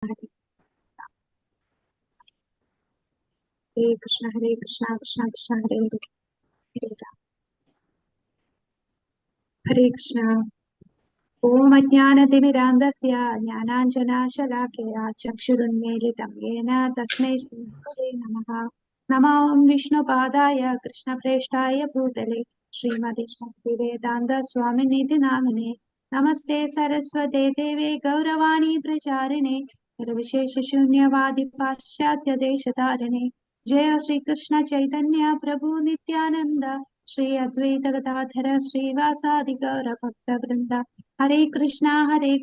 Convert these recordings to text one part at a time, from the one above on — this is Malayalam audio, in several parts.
Hare Krishna, Hare Krishna, Krishna Krishna, Hare Hare, Hare Ram. Hare Krishna. Om Ajnanatimirandasya Jnananjanashalakeya Chakshurunmilitam Yena Tasmai Shri Namaha. Namo Om Vishnupadaya Krishnapreshtaya Bhutale Srimati Bhaktivedanta Swaminiti Namane. Namaste Saraswate Deve Gauravani Pracharine Nirvishesha Shunyavadi Paschatya Deshatarine. Jaya Shri Krishna Chaitanya Prabhu Nityananda Shri Advaita Gadadhara Srivasadi Gaura Bhakta Vrinda. Hare Krishna,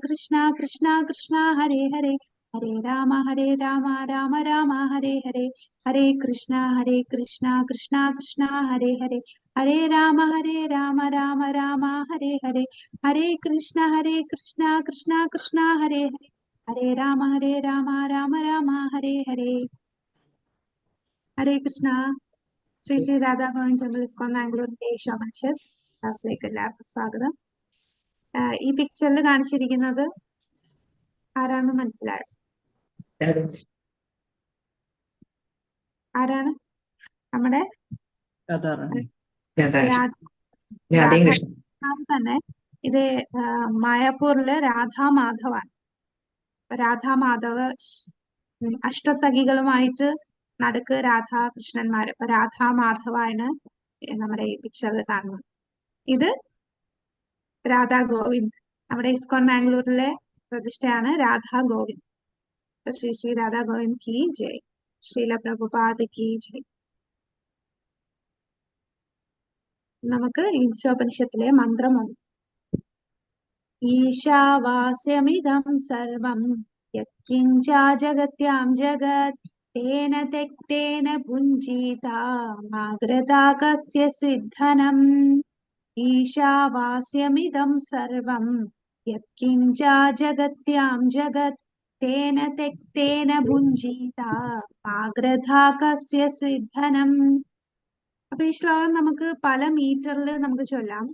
Krishna Krishna, Hare Hare, Hare Rama, Rama Rama, Hare Hare, Hare Krishna, Krishna Krishna, Hare Hare, Hare Rama, Rama, Hare Hare, Hare Krishna, Krishna Krishna, Hare Hare, Hare Rama, Rama, Hare Hare. Hare Krishna. Sri Sri Radha Govind Temple ISKCON Mangalore Asia Manship. എല്ലാവർക്കും സ്വാഗതം. ഈ പിക്ചറിൽ കാണിച്ചിരിക്കുന്നത് ആരാന്ന് മനസ്സിലായോ? ആരാണ്? നമ്മുടെ തന്നെ. ഇത് മായാപൂരിലെ രാധാമാധവാണ്. രാധാമാധവ് അഷ്ടസഖികളുമായിട്ട് നടുക്ക് രാധാകൃഷ്ണന്മാര്. അപ്പൊ രാധാമാധവാണ് നമ്മുടെ ഈ പിക്ചറിൽ കാണുന്നത്. ഇത് രാധാ ഗോവിന്ദ്. നമ്മുടെ ഇസ്കോൺ മാംഗ്ലൂരിലെ പ്രതിഷ്ഠയാണ് രാധാ ഗോവിന്ദ്. ശ്രീ ശ്രീ രാധാ ഗോവിന്ദ് കി ജയ്. ശ്രീല പ്രഭുപാദ് കി ജയ്. നമുക്ക് ഈശോപനിഷത്തിലെ മന്ത്രമാണ്. ഈശാവാസ്യമിദം സർവം യത്കിഞ്ചാ ജഗത്യാം ജഗത് തേന തെക്തേന ഭുഞ്ജീതാ മാഗ്രതാ കസ്യ സ്വിദ്ധനം. ഈശാവാസ്യമിദം സർവം യത്കിഞ്ചാ ജഗത്യാം ജഗത് തേന തെക്തേന ഭുഞ്ജീതാ മാഗ്രതാ കസ്യ സ്വിദ്ധനം. അപ്പൊ ഈ ശ്ലോകം നമുക്ക് പല മീറ്ററിൽ നമുക്ക് ചൊല്ലാം.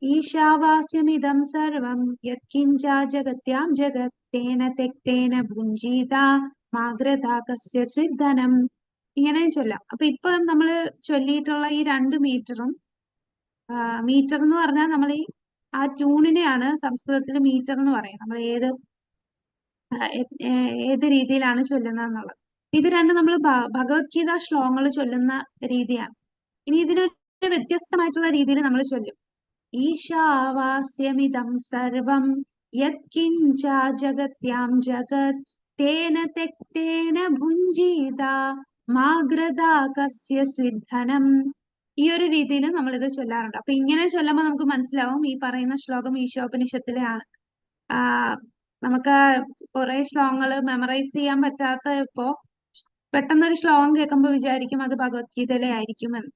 ഈശാവാസ്യമിദം സർവം യത്കിഞ്ചാ ജഗത്യാം ജഗത് തേന തെക്തേന ഭുഞ്ജീതാ മാഗ്രതാ കസ്യ സ്വിദ്ധനം. ഇങ്ങനെയും ചൊല്ലാം. അപ്പൊ ഇപ്പൊ നമ്മള് ചൊല്ലിയിട്ടുള്ള ഈ 2 മീറ്ററും, മീറ്റർ എന്ന് പറഞ്ഞാൽ നമ്മൾ ഈ ആ ട്യൂണിനെയാണ് സംസ്കൃതത്തിൽ മീറ്റർ എന്ന് പറയുന്നത്. നമ്മൾ ഏത് രീതിയിലാണ് ചൊല്ലുന്നത് എന്നുള്ളത്. ഇത് രണ്ടും നമ്മൾ ഭഗവത്ഗീത ശ്ലോകങ്ങൾ ചൊല്ലുന്ന രീതിയാണ്. ഇനി ഇതിനൊരു വ്യത്യസ്തമായിട്ടുള്ള രീതിയിൽ നമ്മൾ ചൊല്ലും. ഈശാവാസ്യമിദം സർവം യത്കിഞ്ചാ ജഗത്യാം ജഗത് തേന തെക്തേന ഭുഞ്ജീതാ മാഗ്രതാ കസ്യ സ്വിദ്ധനം. ഈ ഒരു രീതിയിൽ നമ്മൾ ഇത് ചൊല്ലാറുണ്ട്. അപ്പൊ ഇങ്ങനെ ചൊല്ലുമ്പോൾ നമുക്ക് മനസ്സിലാവും ഈ പറയുന്ന ശ്ലോകം ഈശോപനിഷത്തിലെയാണ്. നമുക്ക് കുറെ ശ്ലോകങ്ങൾ മെമ്മറൈസ് ചെയ്യാൻ പറ്റാത്ത ഇപ്പോ പെട്ടെന്നൊരു ശ്ലോകം കേൾക്കുമ്പോൾ വിചാരിക്കും അത് ഭഗവത്ഗീതയിലെ ആയിരിക്കുമെന്ന്.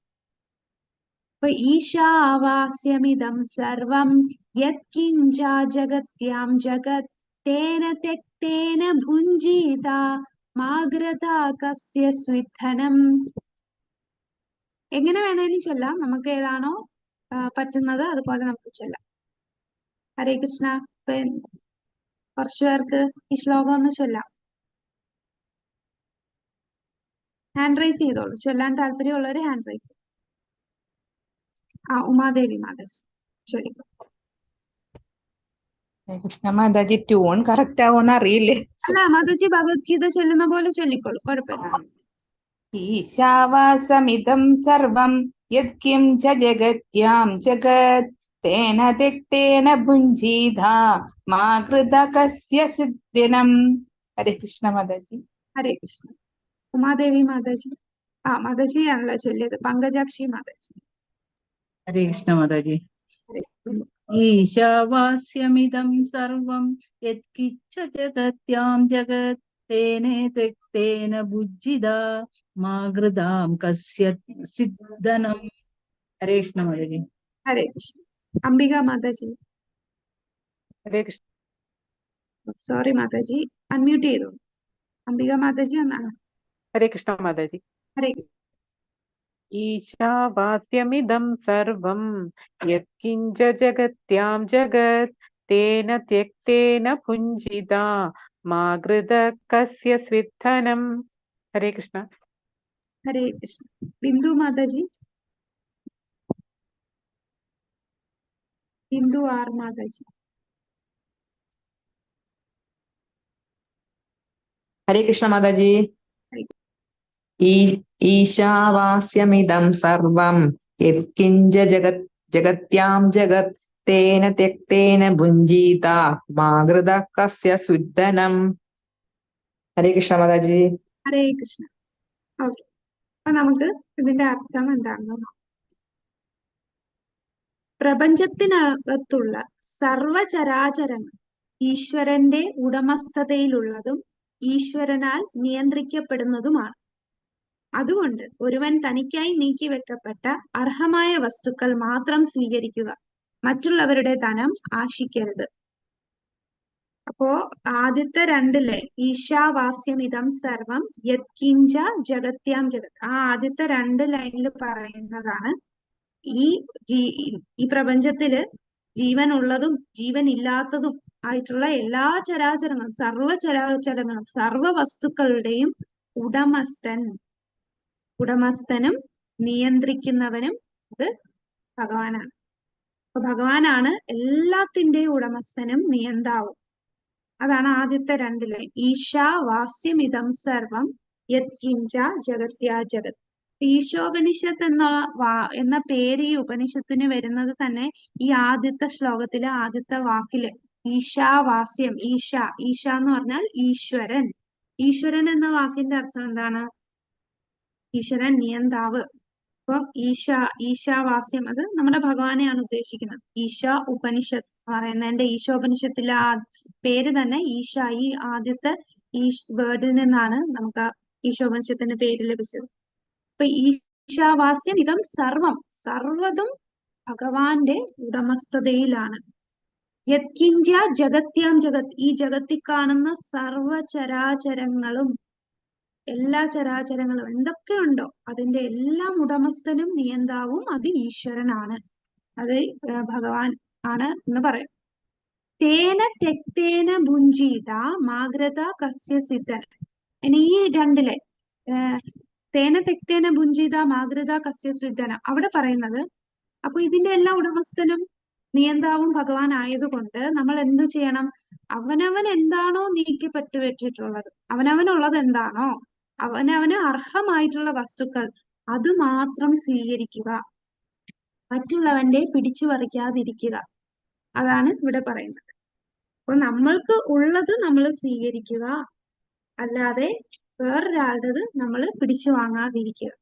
അപ്പൊ ഈശാവാസ്യമിദം സർവം യത്കിഞ്ചാ ജഗത്യാം ജഗത് തേന തെക്തേന ഭുഞ്ജീതാ മാഗ്രതാ കസ്യ സ്വിദ്ധനം. എങ്ങനെ വേണേലും ചൊല്ലാം. നമുക്ക് ഏതാണോ പറ്റുന്നത് അതുപോലെ നമുക്ക് ചൊല്ലാം. ഹരേ കൃഷ്ണ. കുറച്ചു പേർക്ക് ഈ ശ്ലോകം ഒന്ന് ചൊല്ലാം. ഹാൻഡ് റൈസ് ചെയ്തോളൂ. ചൊല്ലാൻ താല്പര്യമുള്ളവര് ഹാൻഡ് റൈസ്. ഉമാദേവി മാതാജി ചൊല്ലിക്കോ. കൃഷ്ണ മാതാജി ട്യൂൺ കറക്റ്റ് ആവോന്ന് അറിയില്ലേ? അല്ല, മാതാജി ഭഗവത്ഗീത ചൊല്ലുന്ന പോലെ ചൊല്ലിക്കോളൂ, കുഴപ്പമില്ല. ഈശാവാസമിദം സർവം യത്കിം ച ജഗത്യാം ജഗത് തേന തെക്തേന ഭുഞ്ജീതാ മാഗ്രതാ കസ്യ സ്വിദ്ധനം. ഹരേ കൃഷ്ണ മാതാജി. ഹരേ കൃഷ്ണ. ഉമാദേവി മാതാജി. മാതാജി ആണല്ലോ ചൊല്ലിയത്. പങ്കജാക്ഷി മാതാജി. ഹരേ കൃഷ്ണ മാതാജി. ഈശാവാസ്യമിദം സർവം യത്കിഞ്ച ജഗത്യാം ജഗത് തേന തെക്തേന ഭുഞ്ജീതാ മാഗ്രതാം കസ്യ സ്വിദ്ധനം. ഹരേ കൃഷ്ണ മാതാജി. ഹരേ കൃഷ്ണ. അംബിക മാതാജി. ഹരേ കൃഷ്ണ. സോറി മാതാജി, അൺമ്യൂട്ട് ചെയ്തു. അംബിക മാതാജി ഒന്നാണ്. ഹരേ കൃഷ്ണ മാതാജി. ഹരേ ഈശാവാസ്യമിദം സർവം യത്കിഞ്ച ജഗത്യാം ജഗത് തേന ത്യക്തേന ഭുഞ്ചിത മാ കൃത കസ്യ സ്വിദ്ധനം. ഹരേ കൃഷ്ണ. ഹരേ കൃഷ്ണ. ബിന്ദു മാതാജി, ബിന്ദു ആർ മാതാജി. ഹരേ കൃഷ്ണ മാതാജി. ഈശാവാസ്യമിദം സർവം യത്കിഞ്ച ജഗത്യാം ജഗത് തേന ത്യക്തേന ഭുഞ്ജീത മാ കൃത കസ്യ സ്വിദ്ധനം. ഹരേ കൃഷ്ണ മാതാജി. ഹരേ കൃഷ്ണ. ഓക്കെ, അപ്പൊ നമുക്ക് ഇതിന്റെ അർത്ഥം എന്താണെന്ന് നോക്കാം. പ്രപഞ്ചത്തിനകത്തുള്ള സർവചരാചരങ്ങൾ ഈശ്വരന്റെ ഉടമസ്ഥതയിലുള്ളതും ഈശ്വരനാൽ നിയന്ത്രിക്കപ്പെടുന്നതുമാണ്. അതുകൊണ്ട് ഒരുവൻ തനിക്കായി നീക്കിവെക്കപ്പെട്ട അർഹമായ വസ്തുക്കൾ മാത്രം സ്വീകരിക്കുക, മറ്റുള്ളവരുടെ ധനം ആശിക്കരുത്. അപ്പോ ആദ്യത്തെ രണ്ടിലെ ഈശാവാസ്യമിതം സർവം യത്കിഞ്ച ജഗത്യാം ജഗത്, ആ ആദ്യത്തെ രണ്ട് ലൈനിൽ പറയുന്നതാണ് ഈ പ്രപഞ്ചത്തില് ജീവൻ ഉള്ളതും ജീവൻ ഇല്ലാത്തതും ആയിട്ടുള്ള എല്ലാ ചരാചരങ്ങളും സർവചരാചരങ്ങളും സർവ വസ്തുക്കളുടെയും ഉടമസ്ഥനും നിയന്ത്രിക്കുന്നവനും അത് ഭഗവാനാണ്. അപ്പൊ ഭഗവാനാണ് എല്ലാത്തിന്റെയും ഉടമസ്ഥനും നിയന്താവും. അതാണ് ആദ്യത്തെ രണ്ടിലെ ഈശാവാസ്യമിതം സർവം യത്കിഞ്ച ജഗത്യാ ജഗത്. ഈശോപനിഷത്ത് എന്ന പേര് ഈ ഉപനിഷത്തിന് വരുന്നത് തന്നെ ഈ ആദ്യത്തെ ശ്ലോകത്തിലെ ആദ്യത്തെ വാക്കില് ഈശാവാസ്യം. ഈശ എന്ന് പറഞ്ഞാൽ ഈശ്വരൻ. ഈശ്വരൻ എന്ന വാക്കിന്റെ അർത്ഥം എന്താണ്? ഈശ്വരൻ, നിയന്താവ്. അപ്പൊ ഈശാവാസ്യം അത് നമ്മുടെ ഭഗവാനെയാണ് ഉദ്ദേശിക്കുന്നത്. ഈശ ഉപനിഷത്ത് പറയുന്നതിന്റെ ഈശോപനിഷത്തിലെ ആ പേര് തന്നെ ഈശ, ഈ ആദ്യത്തെ ഈ വേർഡിൽ നിന്നാണ് നമുക്ക് ഈശോപനിഷത്തിന്റെ പേര് ലഭിച്ചത്. അപ്പൊ ഈശാവാസ്യം ഇതം സർവതും ഭഗവാന്റെ ഉടമസ്ഥതയിലാണ്. യത്കിഞ്ച ജഗത്യാം ജഗത്, ഈ ജഗത്തിൽ കാണുന്ന സർവചരാചരങ്ങളും എല്ലാ ചരാചരങ്ങളും എന്തൊക്കെ ഉണ്ടോ അതിന്റെ എല്ലാം ഉടമസ്ഥനും നിയന്താവും അത് ഈശ്വരനാണ്, അത് ഭഗവാൻ ആണ് എന്ന് പറയും. തേന തെക്തേന ഭുഞ്ചീത മാഗ്രത കസ്യ സിദ്ധൻ. ഇനി ഈ രണ്ടിലെ തേന തെക്തേന ഭുഞ്ചീത മാഗ്രത കസ്യ സിദ്ധന അവിടെ പറയുന്നത്, അപ്പൊ ഇതിന്റെ എല്ലാ ഉടമസ്ഥനും നിയന്താവും ഭഗവാൻ ആയതുകൊണ്ട് നമ്മൾ എന്ത് ചെയ്യണം? അവനവൻ എന്താണോ നീക്കിപ്പെട്ടു വെച്ചിട്ടുള്ളത്, അവനവനുള്ളത് എന്താണോ, അവനവന് അർഹമായിട്ടുള്ള വസ്തുക്കൾ അത് മാത്രം സ്വീകരിക്കുക, മറ്റുള്ളവന്റെ പിടിച്ചു പറിക്കാതിരിക്കുക. അതാണ് ഇവിടെ പറയുന്നത്. അപ്പൊ നമ്മൾക്ക് ഉള്ളത് നമ്മൾ സ്വീകരിക്കുക, അല്ലാതെ വേറൊരാളുടേത് നമ്മൾ പിടിച്ചു വാങ്ങാതിരിക്കുക.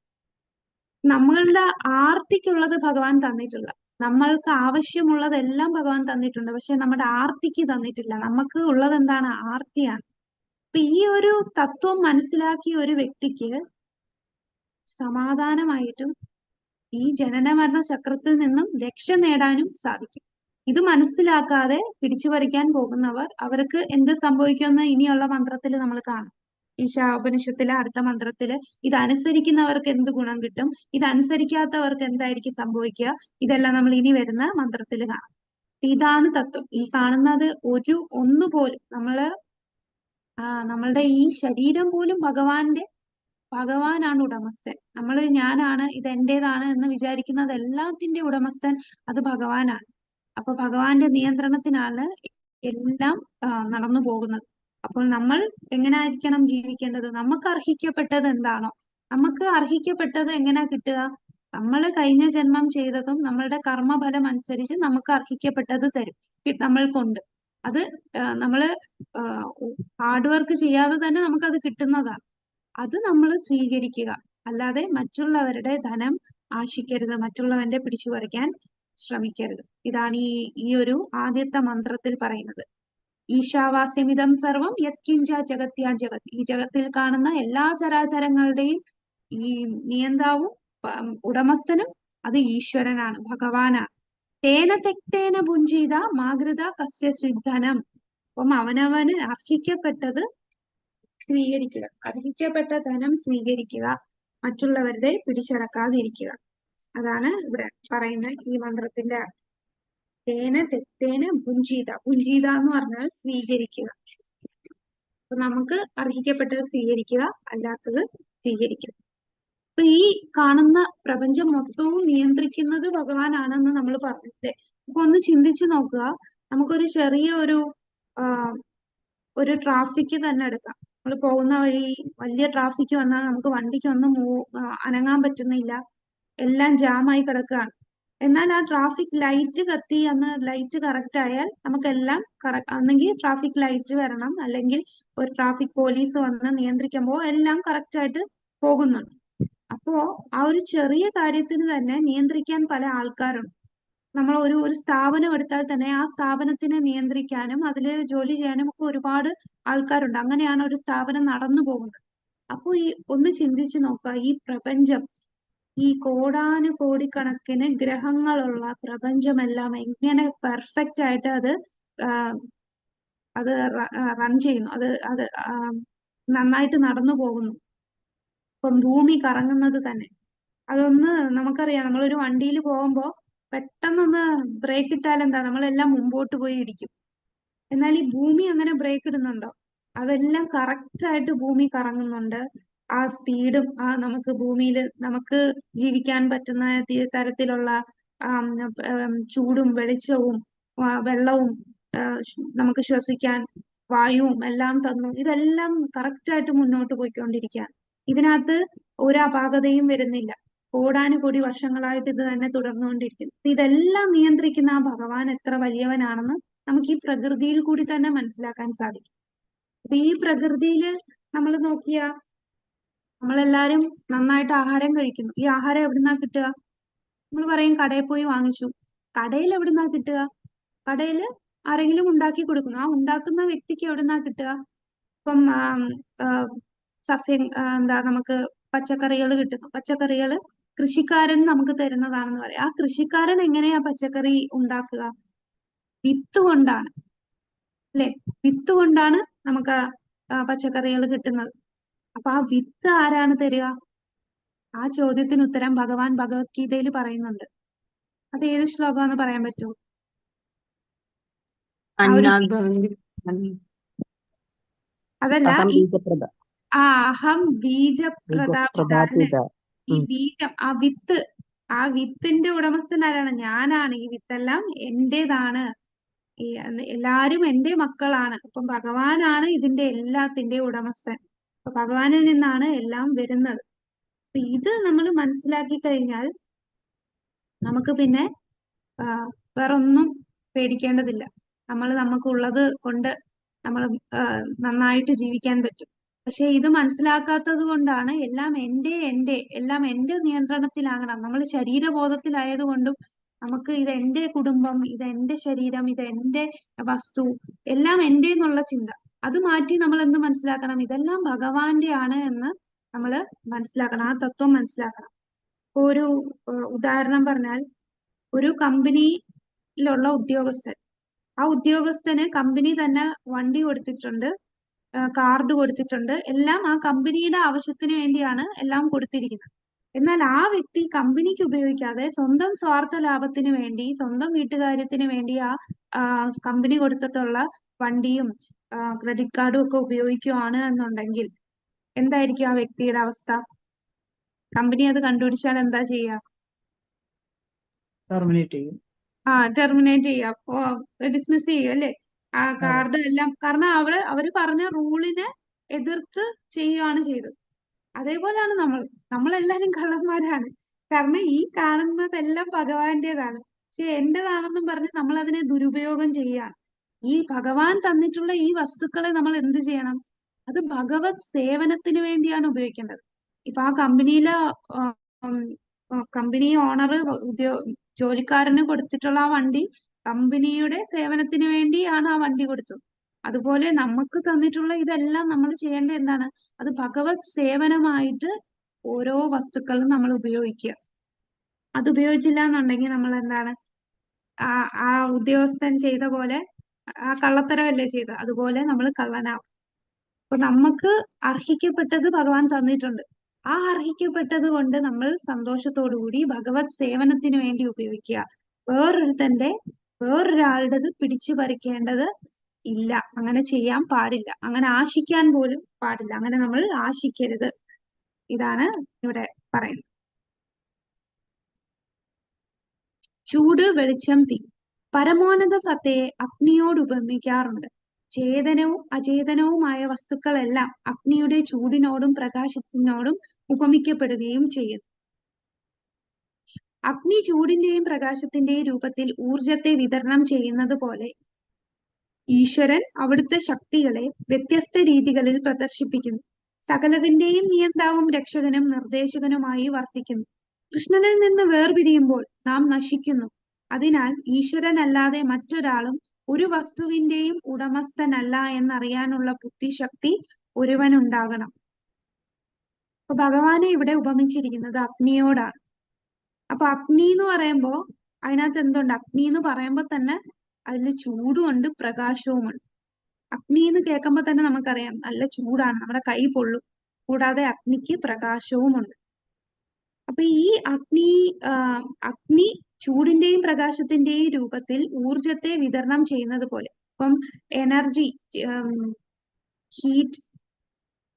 നമ്മളുടെ ആർത്തിക്കുള്ളത് ഭഗവാൻ തന്നിട്ടുള്ള, നമ്മൾക്ക് ആവശ്യമുള്ളതെല്ലാം ഭഗവാൻ തന്നിട്ടുണ്ട്, പക്ഷെ നമ്മുടെ ആർത്തിക്ക് തന്നിട്ടില്ല. നമുക്ക് ഉള്ളത് എന്താണ്? ആർത്തിയാണ്. അപ്പൊ ഈ ഒരു തത്വം മനസ്സിലാക്കിയ ഒരു വ്യക്തിക്ക് സമാധാനമായിട്ടും ഈ ജനന മരണ ചക്രത്തിൽ നിന്നും രക്ഷ നേടാനും സാധിക്കും. ഇത് മനസ്സിലാക്കാതെ പിടിച്ചു പറിക്കാൻ പോകുന്നവർ, അവർക്ക് എന്ത് സംഭവിക്കുമെന്ന് ഇനിയുള്ള മന്ത്രത്തിൽ നമ്മൾ കാണും. ഈശാപനിഷത്തിലെ അടുത്ത മന്ത്രത്തില് ഇതനുസരിക്കുന്നവർക്ക് എന്ത് ഗുണം കിട്ടും, ഇതനുസരിക്കാത്തവർക്ക് എന്തായിരിക്കും സംഭവിക്കുക, ഇതെല്ലാം നമ്മൾ ഇനി വരുന്ന മന്ത്രത്തിൽ കാണാം. ഇതാണ് തത്വം. ഈ കാണുന്നത് ഒന്നുപോലും നമ്മളുടെ ഈ ശരീരം പോലും ഭഗവാനാണ് ഉടമസ്ഥൻ. ഞാനാണ്, ഇത് എന്റേതാണ് എന്ന് വിചാരിക്കുന്നത് എല്ലാത്തിന്റെ ഉടമസ്ഥൻ അത് ഭഗവാനാണ്. അപ്പൊ ഭഗവാന്റെ നിയന്ത്രണത്തിനാണ് എല്ലാം നടന്നു പോകുന്നത്. അപ്പോൾ നമ്മൾ എങ്ങനെയായിരിക്കണം ജീവിക്കേണ്ടത്? നമുക്ക് അർഹിക്കപ്പെട്ടത് എന്താണോ, നമുക്ക് അർഹിക്കപ്പെട്ടത് എങ്ങനെ കിട്ടുക? നമ്മൾ കഴിഞ്ഞ ജന്മം ചെയ്തതും നമ്മളുടെ കർമ്മഫലം അനുസരിച്ച് നമുക്ക് അർഹിക്കപ്പെട്ടത് തരും നമ്മൾക്കുണ്ട്. അത് നമ്മള് ഹാർഡ് വർക്ക് ചെയ്യാതെ തന്നെ നമുക്കത് കിട്ടുന്നതാണ്. അത് നമ്മൾ സ്വീകരിക്കുക, അല്ലാതെ മറ്റുള്ളവരുടെ ധനം ആശിക്കരുത്, മറ്റുള്ളവന്റെ പിടിച്ചു പറിക്കാൻ ശ്രമിക്കരുത്. ഇതാണ് ഈ ഒരു ആദ്യത്തെ മന്ത്രത്തിൽ പറയുന്നത്. ഈശാവാസ്യമിതം സർവം യത്കിഞ്ച ജഗത്യാ ജഗത്, ഈ ജഗത്തിൽ കാണുന്ന എല്ലാ ചരാചരങ്ങളുടെയും ഈ നിയന്താവും ഉടമസ്ഥനും അത് ഈശ്വരനാണ്, ഭഗവാനാണ്. തേന തെക്തേന ഭുഞ്ചീത മാകൃത കസ്യ സിദ്ധനം. അപ്പം അവനവന് അർഹിക്കപ്പെട്ടത് സ്വീകരിക്കുക, അർഹിക്കപ്പെട്ട ധനം സ്വീകരിക്കുക, മറ്റുള്ളവരുടെ പിടിച്ചടക്കാതിരിക്കുക. അതാണ് ഇവിടെ പറയുന്ന ഈ മന്ത്രത്തിന്റെ അർത്ഥം. തേന തെക്തേന ഭുഞ്ചീത. ഭുഞ്ചീത എന്ന് പറഞ്ഞാൽ സ്വീകരിക്കുക. അപ്പൊ നമുക്ക് അർഹിക്കപ്പെട്ടത് സ്വീകരിക്കുക, അല്ലാത്തത് സ്വീകരിക്കുക. അപ്പൊ ഈ കാണുന്ന പ്രപഞ്ചം മൊത്തവും നിയന്ത്രിക്കുന്നത് ഭഗവാനാണെന്ന് നമ്മൾ പറഞ്ഞില്ലേ. അപ്പൊ ഒന്ന് ചിന്തിച്ചു നോക്കുക. നമുക്കൊരു ചെറിയ ഒരു ട്രാഫിക് തന്നെ എടുക്കാം. നമ്മൾ പോകുന്ന വഴി വലിയ ട്രാഫിക് വന്നാൽ നമുക്ക് വണ്ടിക്ക് ഒന്നും അനങ്ങാൻ പറ്റുന്നില്ല, എല്ലാം ജാമായി കിടക്കുകയാണ്. എന്നാൽ ആ ട്രാഫിക് ലൈറ്റ് കത്തി അന്ന് ലൈറ്റ് കറക്റ്റ് ആയാൽ നമുക്കെല്ലാം ഒന്നെങ്കിൽ ട്രാഫിക് ലൈറ്റ് വരണം, അല്ലെങ്കിൽ ഒരു ട്രാഫിക് പോലീസ് വന്ന് നിയന്ത്രിക്കുമ്പോൾ എല്ലാം കറക്റ്റ് ആയിട്ട് പോകുന്നുണ്ട്. അപ്പോ ആ ഒരു ചെറിയ കാര്യത്തിന് തന്നെ നിയന്ത്രിക്കാൻ പല ആൾക്കാരുണ്ട്. നമ്മൾ ഒരു സ്ഥാപനം എടുത്താൽ തന്നെ ആ സ്ഥാപനത്തിനെ നിയന്ത്രിക്കാനും അതിൽ ജോലി ചെയ്യാനും ഒക്കെ ഒരുപാട് ആൾക്കാരുണ്ട്. അങ്ങനെയാണ് ഒരു സ്ഥാപനം നടന്നു പോകുന്നത്. അപ്പോൾ ഈ ഒന്ന് ചിന്തിച്ചു നോക്കുക, ഈ പ്രപഞ്ചം, ഈ കോടാനുകോടിക്കണക്കിന് ഗ്രഹങ്ങളുള്ള പ്രപഞ്ചമെല്ലാം എങ്ങനെ പെർഫെക്റ്റ് ആയിട്ട് അത് റൺ ചെയ്യുന്നു, അത് നന്നായിട്ട് നടന്നു പോകുന്നു. ഇപ്പം ഭൂമി കറങ്ങുന്നത് തന്നെ, അതൊന്ന് നമുക്കറിയാം. നമ്മളൊരു വണ്ടിയിൽ പോകുമ്പോൾ പെട്ടെന്നൊന്ന് ബ്രേക്ക് ഇട്ടാൽ എന്താ, നമ്മളെല്ലാം മുമ്പോട്ട് പോയി ഇടിക്കും. എന്നാൽ ഈ ഭൂമി അങ്ങനെ ബ്രേക്ക് ഇടുന്നുണ്ടോ? അതെല്ലാം കറക്റ്റ് ആയിട്ട് ഭൂമി കറങ്ങുന്നുണ്ട്. ആ സ്പീഡും നമുക്ക് ഭൂമിയിൽ നമുക്ക് ജീവിക്കാൻ പറ്റുന്ന തരത്തിലുള്ള ചൂടും വെളിച്ചവും വെള്ളവും നമുക്ക് ശ്വസിക്കാൻ വായുവും എല്ലാം തന്നു. ഇതെല്ലാം കറക്റ്റ് ആയിട്ട് മുന്നോട്ട് പോയിക്കൊണ്ടിരിക്കുകയാണ്. ഇതിനകത്ത് ഒരു അപാകതയും വരുന്നില്ല. കോടാനുകോടി വർഷങ്ങളായിട്ട് ഇത് തന്നെ തുടർന്നുകൊണ്ടിരിക്കുന്നു. ഇതെല്ലാം നിയന്ത്രിക്കുന്ന ആ ഭഗവാൻ എത്ര വലിയവനാണെന്ന് നമുക്ക് ഈ പ്രകൃതിയിൽ കൂടി തന്നെ മനസ്സിലാക്കാൻ സാധിക്കും. അപ്പൊ ഈ പ്രകൃതിയില് നമ്മൾ നോക്കിയാ നമ്മളെല്ലാരും നന്നായിട്ട് ആഹാരം കഴിക്കുന്നു. ഈ ആഹാരം എവിടുന്നാ കിട്ടുക? നമ്മൾ പറയും കടയിൽ പോയി വാങ്ങിച്ചു. കടയിൽ എവിടുന്നാ കിട്ടുക? കടയിൽ ആരെങ്കിലും ഉണ്ടാക്കി കൊടുക്കുന്നു. ആ ഉണ്ടാക്കുന്ന വ്യക്തിക്ക് എവിടുന്നാ കിട്ടുക? ഇപ്പം എന്താ, നമുക്ക് പച്ചക്കറികൾ കിട്ടുന്നു. പച്ചക്കറികൾ കൃഷിക്കാരൻ നമുക്ക് തരുന്നതാണെന്ന് പറയാം. ആ കൃഷിക്കാരൻ എങ്ങനെയാ പച്ചക്കറി ഉണ്ടാക്കുക? വിത്ത് കൊണ്ടാണ്, അല്ലെ? വിത്ത് കൊണ്ടാണ് നമുക്ക് പച്ചക്കറികൾ കിട്ടുന്നത്. അപ്പൊ ആ വിത്ത് ആരാണ് തരിക? ആ ചോദ്യത്തിന് ഉത്തരം ഭഗവാൻ ഭഗവത്ഗീതയിൽ പറയുന്നുണ്ട്. അത് ഏത് ശ്ലോകമാണെന്ന് പറയാൻ പറ്റുമോ? അതല്ല, അഹം ബീജപ്രദാപിത. ഈ ബീജം, ആ വിത്തിന്റെ ഉടമസ്ഥൻ ആരാണ്? ഞാനാണ്. ഈ വിത്തെല്ലാം എന്റേതാണ്. എല്ലാരും എന്റെ മക്കളാണ്. അപ്പം ഭഗവാനാണ് ഇതിന്റെ എല്ലാത്തിന്റെ ഉടമസ്ഥൻ. അപ്പൊ ഭഗവാനിൽ നിന്നാണ് എല്ലാം വരുന്നത്. അപ്പൊ ഇത് നമ്മൾ മനസ്സിലാക്കി കഴിഞ്ഞാൽ നമുക്ക് പിന്നെ വേറൊന്നും പേടിക്കേണ്ടതില്ല. നമുക്കുള്ളത് കൊണ്ട് നമ്മൾ നന്നായിട്ട് ജീവിക്കാൻ പറ്റും. പക്ഷെ ഇത് മനസ്സിലാക്കാത്തത് കൊണ്ടാണ് എല്ലാം എല്ലാം എന്റെ നിയന്ത്രണത്തിലാകണം. നമ്മൾ ശരീരബോധത്തിലായതുകൊണ്ടും നമുക്ക് ഇത് എന്റെ കുടുംബം, ഇത് എന്റെ ശരീരം, ഇത് എന്റെ വസ്തു, എല്ലാം എന്റെ എന്നുള്ള ചിന്ത അത് മാറ്റി നമ്മൾ എന്ത് മനസ്സിലാക്കണം? ഇതെല്ലാം ഭഗവാന്റെ ആണ് എന്ന് നമ്മൾ മനസ്സിലാക്കണം. ആ തത്വം മനസ്സിലാക്കണം. ഒരു ഉദാഹരണം പറഞ്ഞാൽ, ഒരു കമ്പനിയിലുള്ള ഉദ്യോഗസ്ഥൻ, ആ ഉദ്യോഗസ്ഥന് കമ്പനി തന്നെ വണ്ടി കൊടുത്തിട്ടുണ്ട്, കാർഡ് കൊടുത്തിട്ടുണ്ട്, എല്ലാം ആ കമ്പനിയുടെ ആവശ്യത്തിന് വേണ്ടിയാണ് എല്ലാം കൊടുത്തിരിക്കുന്നത്. എന്നാൽ ആ വ്യക്തി കമ്പനിക്ക് ഉപയോഗിക്കാതെ സ്വന്തം സ്വാർത്ഥ ലാഭത്തിന് വേണ്ടി, സ്വന്തം വീട്ടുകാര്യത്തിന് വേണ്ടി ആ കമ്പനി കൊടുത്തിട്ടുള്ള വണ്ടിയും ക്രെഡിറ്റ് കാർഡും ഒക്കെ ഉപയോഗിക്കുകയാണ് എന്നുണ്ടെങ്കിൽ എന്തായിരിക്കും ആ വ്യക്തിയുടെ അവസ്ഥ? കമ്പനി അത് കണ്ടുപിടിച്ചാൽ എന്താ ചെയ്യുക? ടെർമിനേറ്റ് ചെയ്യുക, ഡിസ്മിസ് ചെയ്യുക, അല്ലേ? ആ കാർഡ് എല്ലാം. കാരണം അവര് പറഞ്ഞ റൂളിനെ എതിർത്ത് ചെയ്യുകയാണ് ചെയ്തത്. അതേപോലെയാണ് നമ്മളെല്ലാരും കള്ളന്മാരാണ്. കാരണം ഈ കാണുന്നതെല്ലാം ഭഗവാന്റേതാണ്. പക്ഷെ എന്റേതാണെന്നും പറഞ്ഞ് നമ്മൾ അതിനെ ദുരുപയോഗം ചെയ്യുകയാണ്. ഈ ഭഗവാൻ തന്നിട്ടുള്ള ഈ വസ്തുക്കളെ നമ്മൾ എന്ത് ചെയ്യണം? അത് ഭഗവത് സേവനത്തിന് വേണ്ടിയാണ് ഉപയോഗിക്കേണ്ടത്. ഇപ്പൊ ആ കമ്പനി ഓണർ ജോലിക്കാരന് കൊടുത്തിട്ടുള്ള ആ വണ്ടി കമ്പനിയുടെ സേവനത്തിന് വേണ്ടിയാണ് ആ വണ്ടി കൊടുത്തത്. അതുപോലെ നമുക്ക് തന്നിട്ടുള്ള ഇതെല്ലാം നമ്മൾ ചെയ്യേണ്ടത് എന്താണ്? അത് ഭഗവത് സേവനമായിട്ട് ഓരോ വസ്തുക്കളും നമ്മൾ ഉപയോഗിക്കുക. അത് ഉപയോഗിച്ചില്ല എന്നുണ്ടെങ്കിൽ നമ്മൾ എന്താണ്? ആ ഉദ്യോഗസ്ഥൻ ചെയ്ത പോലെ ആ കള്ളത്തരമല്ലേ ചെയ്തത്, അതുപോലെ നമ്മൾ കള്ളനാവും. അപ്പൊ നമുക്ക് അർഹിക്കപ്പെട്ടത് ഭഗവാൻ തന്നിട്ടുണ്ട്. ആ അർഹിക്കപ്പെട്ടത് കൊണ്ട് നമ്മൾ സന്തോഷത്തോടു കൂടി ഭഗവത് സേവനത്തിന് വേണ്ടി ഉപയോഗിക്കുക. വേറൊരുത്തന്റെ വേറൊരാളുടേത് പിടിച്ചു പറിക്കേണ്ടത് ഇല്ല. അങ്ങനെ ചെയ്യാൻ പാടില്ല. അങ്ങനെ ആശിക്കാൻ പോലും പാടില്ല. അങ്ങനെ നമ്മൾ ആശിക്കരുത്. ഇതാണ് ഇവിടെ പറയുന്നത്. ചൂട്, വെളിച്ചം, തീ. പരമോന്നത സത്തയെ അഗ്നിയോട് ഉപമിക്കാറുണ്ട്. ചേതനവും അചേതനവുമായ വസ്തുക്കളെല്ലാം അഗ്നിയുടെ ചൂടിനോടും പ്രകാശത്തിനോടും ഉപമിക്കപ്പെടുകയും ചെയ്യുന്നു. അഗ്നി ചൂടിന്റെയും പ്രകാശത്തിന്റെയും രൂപത്തിൽ ഊർജത്തെ വിതരണം ചെയ്യുന്നത് പോലെ ഈശ്വരൻ അവിടുത്തെ ശക്തികളെ വ്യത്യസ്ത രീതികളിൽ പ്രദർശിപ്പിക്കുന്നു. സകലതിന്റെയും നിയന്താവും രക്ഷകനും നിർദ്ദേശകനുമായി വർത്തിക്കുന്നു. കൃഷ്ണനിൽ നിന്ന് വേർപിരിയുമ്പോൾ നാം നശിക്കുന്നു. അതിനാൽ ഈശ്വരനല്ലാതെ മറ്റൊരാളും ഒരു വസ്തുവിന്റെയും ഉടമസ്ഥനല്ല എന്നറിയാനുള്ള ബുദ്ധിശക്തി ഒരുവനുണ്ടാകണം. അപ്പൊ ഭഗവാനെ ഇവിടെ ഉപമിച്ചിരിക്കുന്നത് അഗ്നിയോടാണ്. അപ്പൊ അഗ്നി എന്ന് പറയുമ്പോ അതിനകത്ത് എന്തുണ്ട്? അഗ്നി എന്ന് പറയുമ്പോ തന്നെ അതിൽ ചൂടുമുണ്ട്, പ്രകാശവുമുണ്ട്. അഗ്നി എന്ന് കേൾക്കുമ്പോ തന്നെ നമുക്കറിയാം നല്ല ചൂടാണ്, നമ്മുടെ കൈ പൊള്ളും. കൂടാതെ അഗ്നിക്ക് പ്രകാശവുമുണ്ട്. അപ്പൊ ഈ അഗ്നി ചൂടിന്റെയും പ്രകാശത്തിന്റെയും രൂപത്തിൽ ഊർജത്തെ വിതരണം ചെയ്യുന്നത് പോലെ. ഇപ്പം എനർജി, ഹീറ്റ്,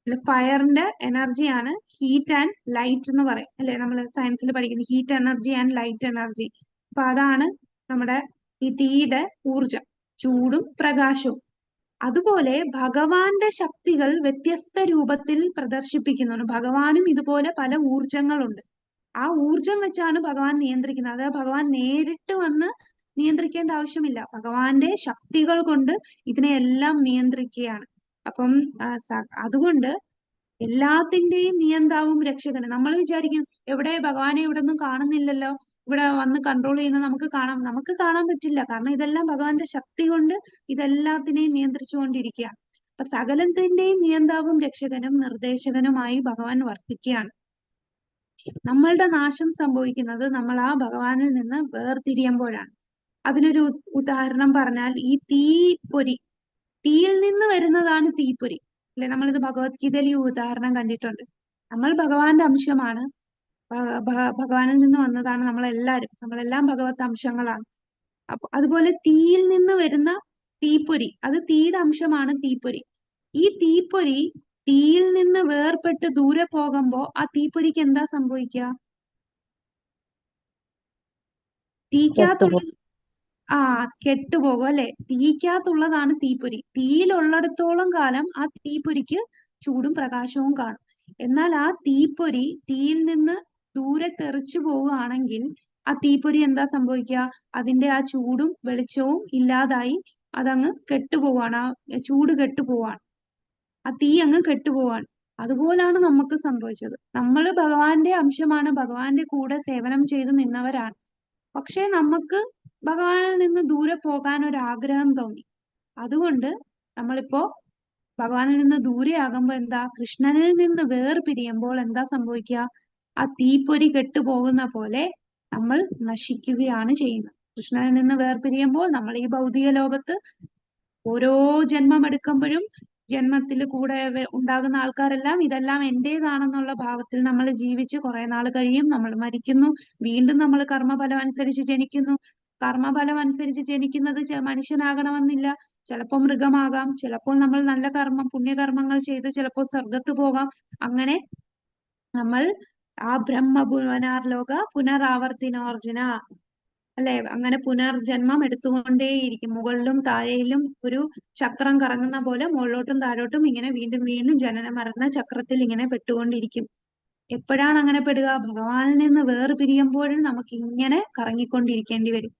ഫയറിന്റെ എനർജിയാണ് ഹീറ്റ് ആൻഡ് ലൈറ്റ് എന്ന് പറയും അല്ലെ? നമ്മൾ സയൻസിൽ പഠിക്കുന്നത് heat energy and light energy. അപ്പൊ അതാണ് നമ്മുടെ ഈ തീയുടെ ഊർജം, ചൂടും പ്രകാശവും. അതുപോലെ ഭഗവാന്റെ ശക്തികൾ വ്യത്യസ്ത രൂപത്തിൽ പ്രദർശിപ്പിക്കുന്നുണ്ട്. ഭഗവാനും ഇതുപോലെ പല ഊർജങ്ങളുണ്ട്. ആ ഊർജം വെച്ചാണ് ഭഗവാൻ നിയന്ത്രിക്കുന്നത്. അത് ഭഗവാൻ നേരിട്ട് വന്ന് നിയന്ത്രിക്കേണ്ട ആവശ്യമില്ല. ഭഗവാന്റെ ശക്തികൾ കൊണ്ട് ഇതിനെയെല്ലാം നിയന്ത്രിക്കുകയാണ്. അപ്പം അതുകൊണ്ട് എല്ലാത്തിന്റെയും നിയന്താവും രക്ഷകനും. നമ്മൾ വിചാരിക്കും എവിടെ ഭഗവാനെ ഇവിടെ ഒന്നും കാണുന്നില്ലല്ലോ, ഇവിടെ വന്ന് കൺട്രോൾ ചെയ്യുന്ന നമുക്ക് കാണാൻ പറ്റില്ല. കാരണം ഇതെല്ലാം ഭഗവാന്റെ ശക്തി കൊണ്ട് ഇതെല്ലാത്തിനെയും നിയന്ത്രിച്ചുകൊണ്ടിരിക്കുകയാണ്. അപ്പൊ സകലത്തിന്റെയും നിയന്താവും രക്ഷകനും നിർദ്ദേശകനുമായി ഭഗവാൻ വർത്തിക്കുകയാണ്. നമ്മളുടെ നാശം സംഭവിക്കുന്നത് നമ്മൾ ആ ഭഗവാനിൽ നിന്ന് വേർതിരിയുമ്പോഴാണ്. അതിനൊരു ഉദാഹരണം പറഞ്ഞാൽ ഈ തീപ്പൊരി, തീയിൽ നിന്ന് വരുന്നതാണ് തീപ്പൊരി അല്ലെ? നമ്മളിത് ഭഗവത്ഗീതയിൽ ഈ ഉദാഹരണം കണ്ടിട്ടുണ്ട്. നമ്മൾ ഭഗവാന്റെ അംശമാണ്, ഭഗവാനിൽ നിന്ന് വന്നതാണ് നമ്മളെല്ലാം ഭഗവത് അംശങ്ങളാണ്. അപ്പൊ അതുപോലെ തീയിൽ നിന്ന് വരുന്ന തീപ്പൊരി, അത് തീയുടെ അംശമാണ് തീപ്പൊരി. ഈ തീപ്പൊരി തീയിൽ നിന്ന് വേർപെട്ട് ദൂരെ പോകുമ്പോ ആ തീപ്പൊരിക്ക് എന്താ സംഭവിക്കുക? തീക്കകത്തുള്ള കെട്ടുപോകും അല്ലെ? തീക്കകത്തുള്ളതാണ് തീപ്പൊരി. തീയിലുള്ളിടത്തോളം കാലം ആ തീപ്പൊരിക്ക് ചൂടും പ്രകാശവും കാണും. എന്നാൽ ആ തീപ്പൊരി തീയിൽ നിന്ന് ദൂരെ തെറിച്ചു പോവുകയാണെങ്കിൽ ആ തീപ്പൊരി എന്താ സംഭവിക്കുക? അതിന്റെ ആ ചൂടും വെളിച്ചവും ഇല്ലാതായി അതങ്ങ് കെട്ടുപോവാണ്. ആ ചൂട് കെട്ടുപോവാണ്, ആ തീ അങ്ങ് കെട്ടുപോവാണ്. അതുപോലാണ് നമുക്ക് സംഭവിച്ചത്. നമ്മൾ ഭഗവാന്റെ അംശമാണ്, ഭഗവാന്റെ കൂടെ സേവനം ചെയ്ത് നിന്നവരാണ്. പക്ഷെ നമുക്ക് ഭഗവാനിൽ നിന്ന് ദൂരെ പോകാൻ ഒരു ആഗ്രഹം തോന്നി. അതുകൊണ്ട് നമ്മളിപ്പോ ഭഗവാനിൽ നിന്ന് ദൂരെയാകുമ്പോ എന്താ? കൃഷ്ണനിൽ നിന്ന് വേർപിരിയുമ്പോൾ എന്താ സംഭവിക്കുക? ആ തീപ്പൊരി കെട്ടുപോകുന്ന പോലെ നമ്മൾ നശിക്കുകയാണ് ചെയ്യുന്നത്. കൃഷ്ണനിൽ നിന്ന് വേർപിരിയുമ്പോൾ നമ്മൾ ഈ ഭൗതിക ലോകത്ത് ഓരോ ജന്മം എടുക്കുമ്പോഴും ജന്മത്തിൽ കൂടെ ഉണ്ടാകുന്ന ആൾക്കാരെല്ലാം ഇതെല്ലാം എന്റേതാണെന്നുള്ള ഭാവത്തിൽ നമ്മൾ ജീവിച്ച് കുറെ നാൾ കഴിയും, നമ്മൾ മരിക്കുന്നു. വീണ്ടും നമ്മൾ കർമ്മഫലം അനുസരിച്ച് ജനിക്കുന്നു. കർമ്മഫലം അനുസരിച്ച് ജനിക്കുന്നത് മനുഷ്യനാകണമെന്നില്ല. ചിലപ്പോൾ മൃഗമാകാം, ചിലപ്പോൾ നമ്മൾ നല്ല പുണ്യകർമ്മങ്ങൾ ചെയ്ത് ചിലപ്പോൾ സ്വർഗത്ത് പോകാം. അങ്ങനെ നമ്മൾ ആ പുനർലോക പുനരാവർത്തിനോർജുന അല്ലെ? അങ്ങനെ പുനർജന്മം എടുത്തുകൊണ്ടേയിരിക്കും. മുകളിലും താഴെയിലും ഒരു ചക്രം കറങ്ങുന്ന പോലെ മുകളിലോട്ടും താഴോട്ടും ഇങ്ങനെ വീണ്ടും വീണ്ടും ജനന മരണ ചക്രത്തിൽ ഇങ്ങനെ പെട്ടുകൊണ്ടിരിക്കും. എപ്പോഴാണ് അങ്ങനെ പെടുക? ഭഗവാനിൽ നിന്ന് വേർപിരിയുമ്പോഴും നമുക്ക് ഇങ്ങനെ കറങ്ങിക്കൊണ്ടിരിക്കേണ്ടി വരും.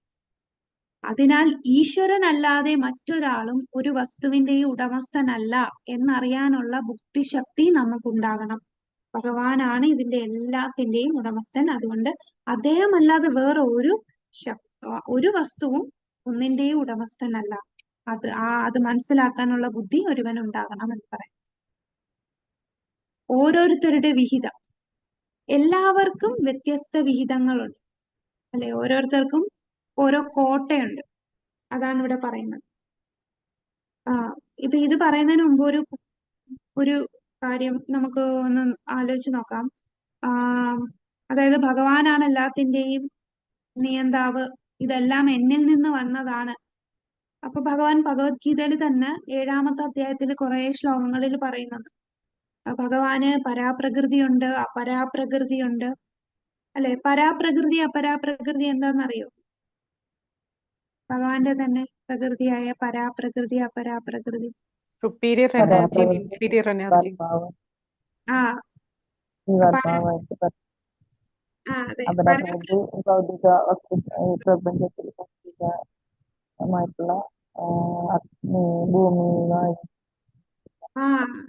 അതിനാൽ ഈശ്വരനല്ലാതെ മറ്റൊരാളും ഒരു വസ്തുവിന്റെയും ഉടമസ്ഥനല്ല എന്നറിയാനുള്ള ബുദ്ധിശക്തി നമുക്കുണ്ടാകണം. ഭഗവാനാണ് ഇതിന്റെ എല്ലാത്തിന്റെയും ഉടമസ്ഥൻ. അതുകൊണ്ട് അദ്ദേഹം അല്ലാതെ വേറെ ഒരു വസ്തുവും ഒന്നിന്റെയും ഉടമസ്ഥനല്ല. അത് മനസ്സിലാക്കാനുള്ള ബുദ്ധി ഒരുവനുണ്ടാകണം എന്ന് പറയാം. ഓരോരുത്തരുടെ വിഹിതം, എല്ലാവർക്കും വ്യത്യസ്ത വിഹിതങ്ങളുണ്ട് അല്ലെ? ഓരോരുത്തർക്കും ഓരോ കോട്ടയുണ്ട്. അതാണ് ഇവിടെ പറയുന്നത്. ഇപ്പൊ ഇത് പറയുന്നതിന് മുമ്പ് ഒരു കാര്യം നമുക്ക് ഒന്ന് ആലോചിച്ച് നോക്കാം. അതായത് ഭഗവാനാണ് എല്ലാത്തിന്റെയും നിയന്താവ് ഇതെല്ലാം എന്നിൽ നിന്ന് വന്നതാണ്. അപ്പൊ ഭഗവാൻ ഭഗവത്ഗീതയിൽ തന്നെ 7-ാമത്തെ അധ്യായത്തിൽ കുറെ ശ്ലോകങ്ങളിൽ പറയുന്നുണ്ട്. ഭഗവാന് പരാപ്രകൃതിയുണ്ട്, അപരാപ്രകൃതിയുണ്ട്, അല്ലെ? പരാപ്രകൃതി അപരാപ്രകൃതി എന്താണെന്നറിയോ? ഭഗവാന്റെ തന്നെ പ്രകൃതിയായ പരാപ്രകൃതി അപരാപ്രകൃതി. superior energy and inferior energy. ആ ജീവാത്മാവായിട്ട് അതെ. അപരാപ്രകൃതി ഭൗതിക ഈ പ്രപഞ്ചത്തിൽ ഭൗതികമായിട്ടുള്ള അഗ്നി, ഭൂമി, വായു.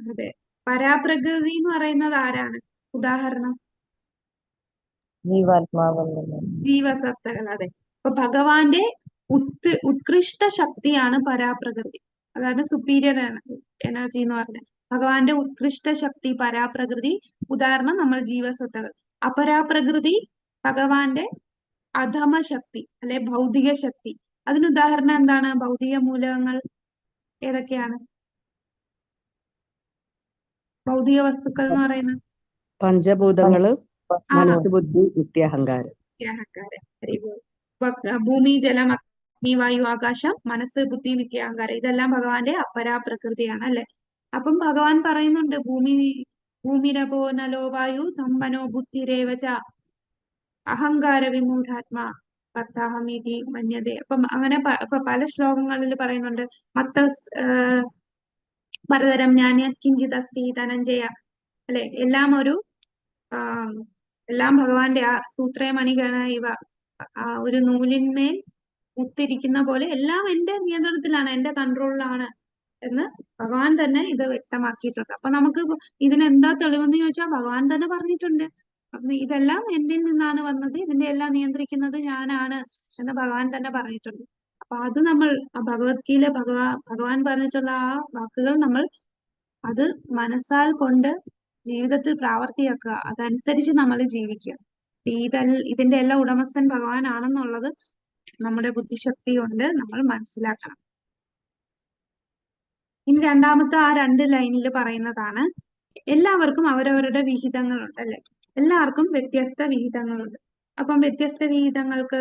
അതെ. പരാപ്രകൃതി എന്ന് പറയുന്നത് ആരാണ്? ഉദാഹരണം ജീവാത്മാവെന്ന്. ജീവസത്തകൾ. അതെ. അപ്പൊ ഭഗവാന്റെ ഉത്കൃഷ്ട ശക്തിയാണ് പരാപ്രകൃതി, അതായത് സുപ്പീരിയർ എനർജി എന്ന് പറഞ്ഞത്. ഭഗവാന്റെ ഉത്കൃഷ്ട ശക്തി പരാപ്രകൃതി, ഉദാഹരണം നമ്മൾ ജീവസത്തകൾ. അപരാപ്രകൃതി ഭഗവാന്റെ അധമ ശക്തി, അല്ലെ ഭൗതിക ശക്തി. അതിന് ഉദാഹരണം എന്താണ്? ഭൗതിക മൂലകങ്ങൾ ഏതൊക്കെയാണ്? ഭൗതിക വസ്തുക്കൾ എന്ന് പറയുന്നത് പഞ്ചഭൂതങ്ങള്, മനസ്സ്, ബുദ്ധി, നിത്യഹങ്കാരം. അഹങ്കാരം. ഭൂമി, ജലം, അഗ്നി, വായു, ആകാശം, മനസ്സ്, ബുദ്ധി, നിത്യാഹങ്കാരം. ഇതെല്ലാം ഭഗവാന്റെ അപരാപ്രകൃതിയാണ്, അല്ലെ? അപ്പം ഭഗവാൻ പറയുന്നുണ്ട്, ഭൂമിരപോ നലോ വായു തമ്പനോ ബുദ്ധിരേവച അഹങ്കാര വിമൂഢാത്മാ പത്താഹമീതി മന്യതേ. അപ്പം അങ്ങനെ പല ശ്ലോകങ്ങളിൽ പറയുന്നുണ്ട്. പലതരം കിഞ്ചിത് അസ്തി ധനഞ്ജയ, അല്ലെ? എല്ലാം ഭഗവാന്റെ ആ സൂത്രേ മണികണ ഇവ, ഒരു നൂലിന്മേൽ മുത്തിരിക്കുന്ന പോലെ എല്ലാം എന്റെ നിയന്ത്രണത്തിലാണ്, എന്റെ കൺട്രോളിലാണ് എന്ന് ഭഗവാൻ തന്നെ ഇത് വ്യക്തമാക്കിയിട്ടുണ്ട്. അപ്പൊ നമുക്ക് ഇതിനെന്താ തെളിവെന്ന് ചോദിച്ചാൽ ഭഗവാൻ തന്നെ പറഞ്ഞിട്ടുണ്ട്. അപ്പൊ ഇതെല്ലാം എന്നിൽ നിന്നാണ് വന്നത്, ഇതിന്റെ എല്ലാം നിയന്ത്രിക്കുന്നത് ഞാനാണ് എന്ന് ഭഗവാൻ തന്നെ പറഞ്ഞിട്ടുണ്ട്. അപ്പൊ അത് നമ്മൾ ഭഗവത്ഗീത ഭഗവാൻ പറഞ്ഞിട്ടുള്ള ആ വാക്കുകൾ നമ്മൾ അത് മനസ്സാൽ കൊണ്ട് ജീവിതത്തിൽ പ്രാവർത്തിയാക്കുക, അതനുസരിച്ച് നമ്മൾ ജീവിക്കുക. ഇതിന്റെ എല്ലാം ഉടമസ്ഥൻ ഭഗവാനാണെന്നുള്ളത് നമ്മുടെ ബുദ്ധിശക്തി കൊണ്ട് നമ്മൾ മനസ്സിലാക്കണം. ഇനി രണ്ടാമത്തെ ആ 2 ലൈനിൽ പറയുന്നതാണ്, എല്ലാവർക്കും അവരവരുടെ വിഹിതങ്ങളുണ്ട്, അല്ലെ? എല്ലാവർക്കും വ്യത്യസ്ത വിഹിതങ്ങളുണ്ട്. അപ്പം വ്യത്യസ്ത വിഹിതങ്ങൾക്ക്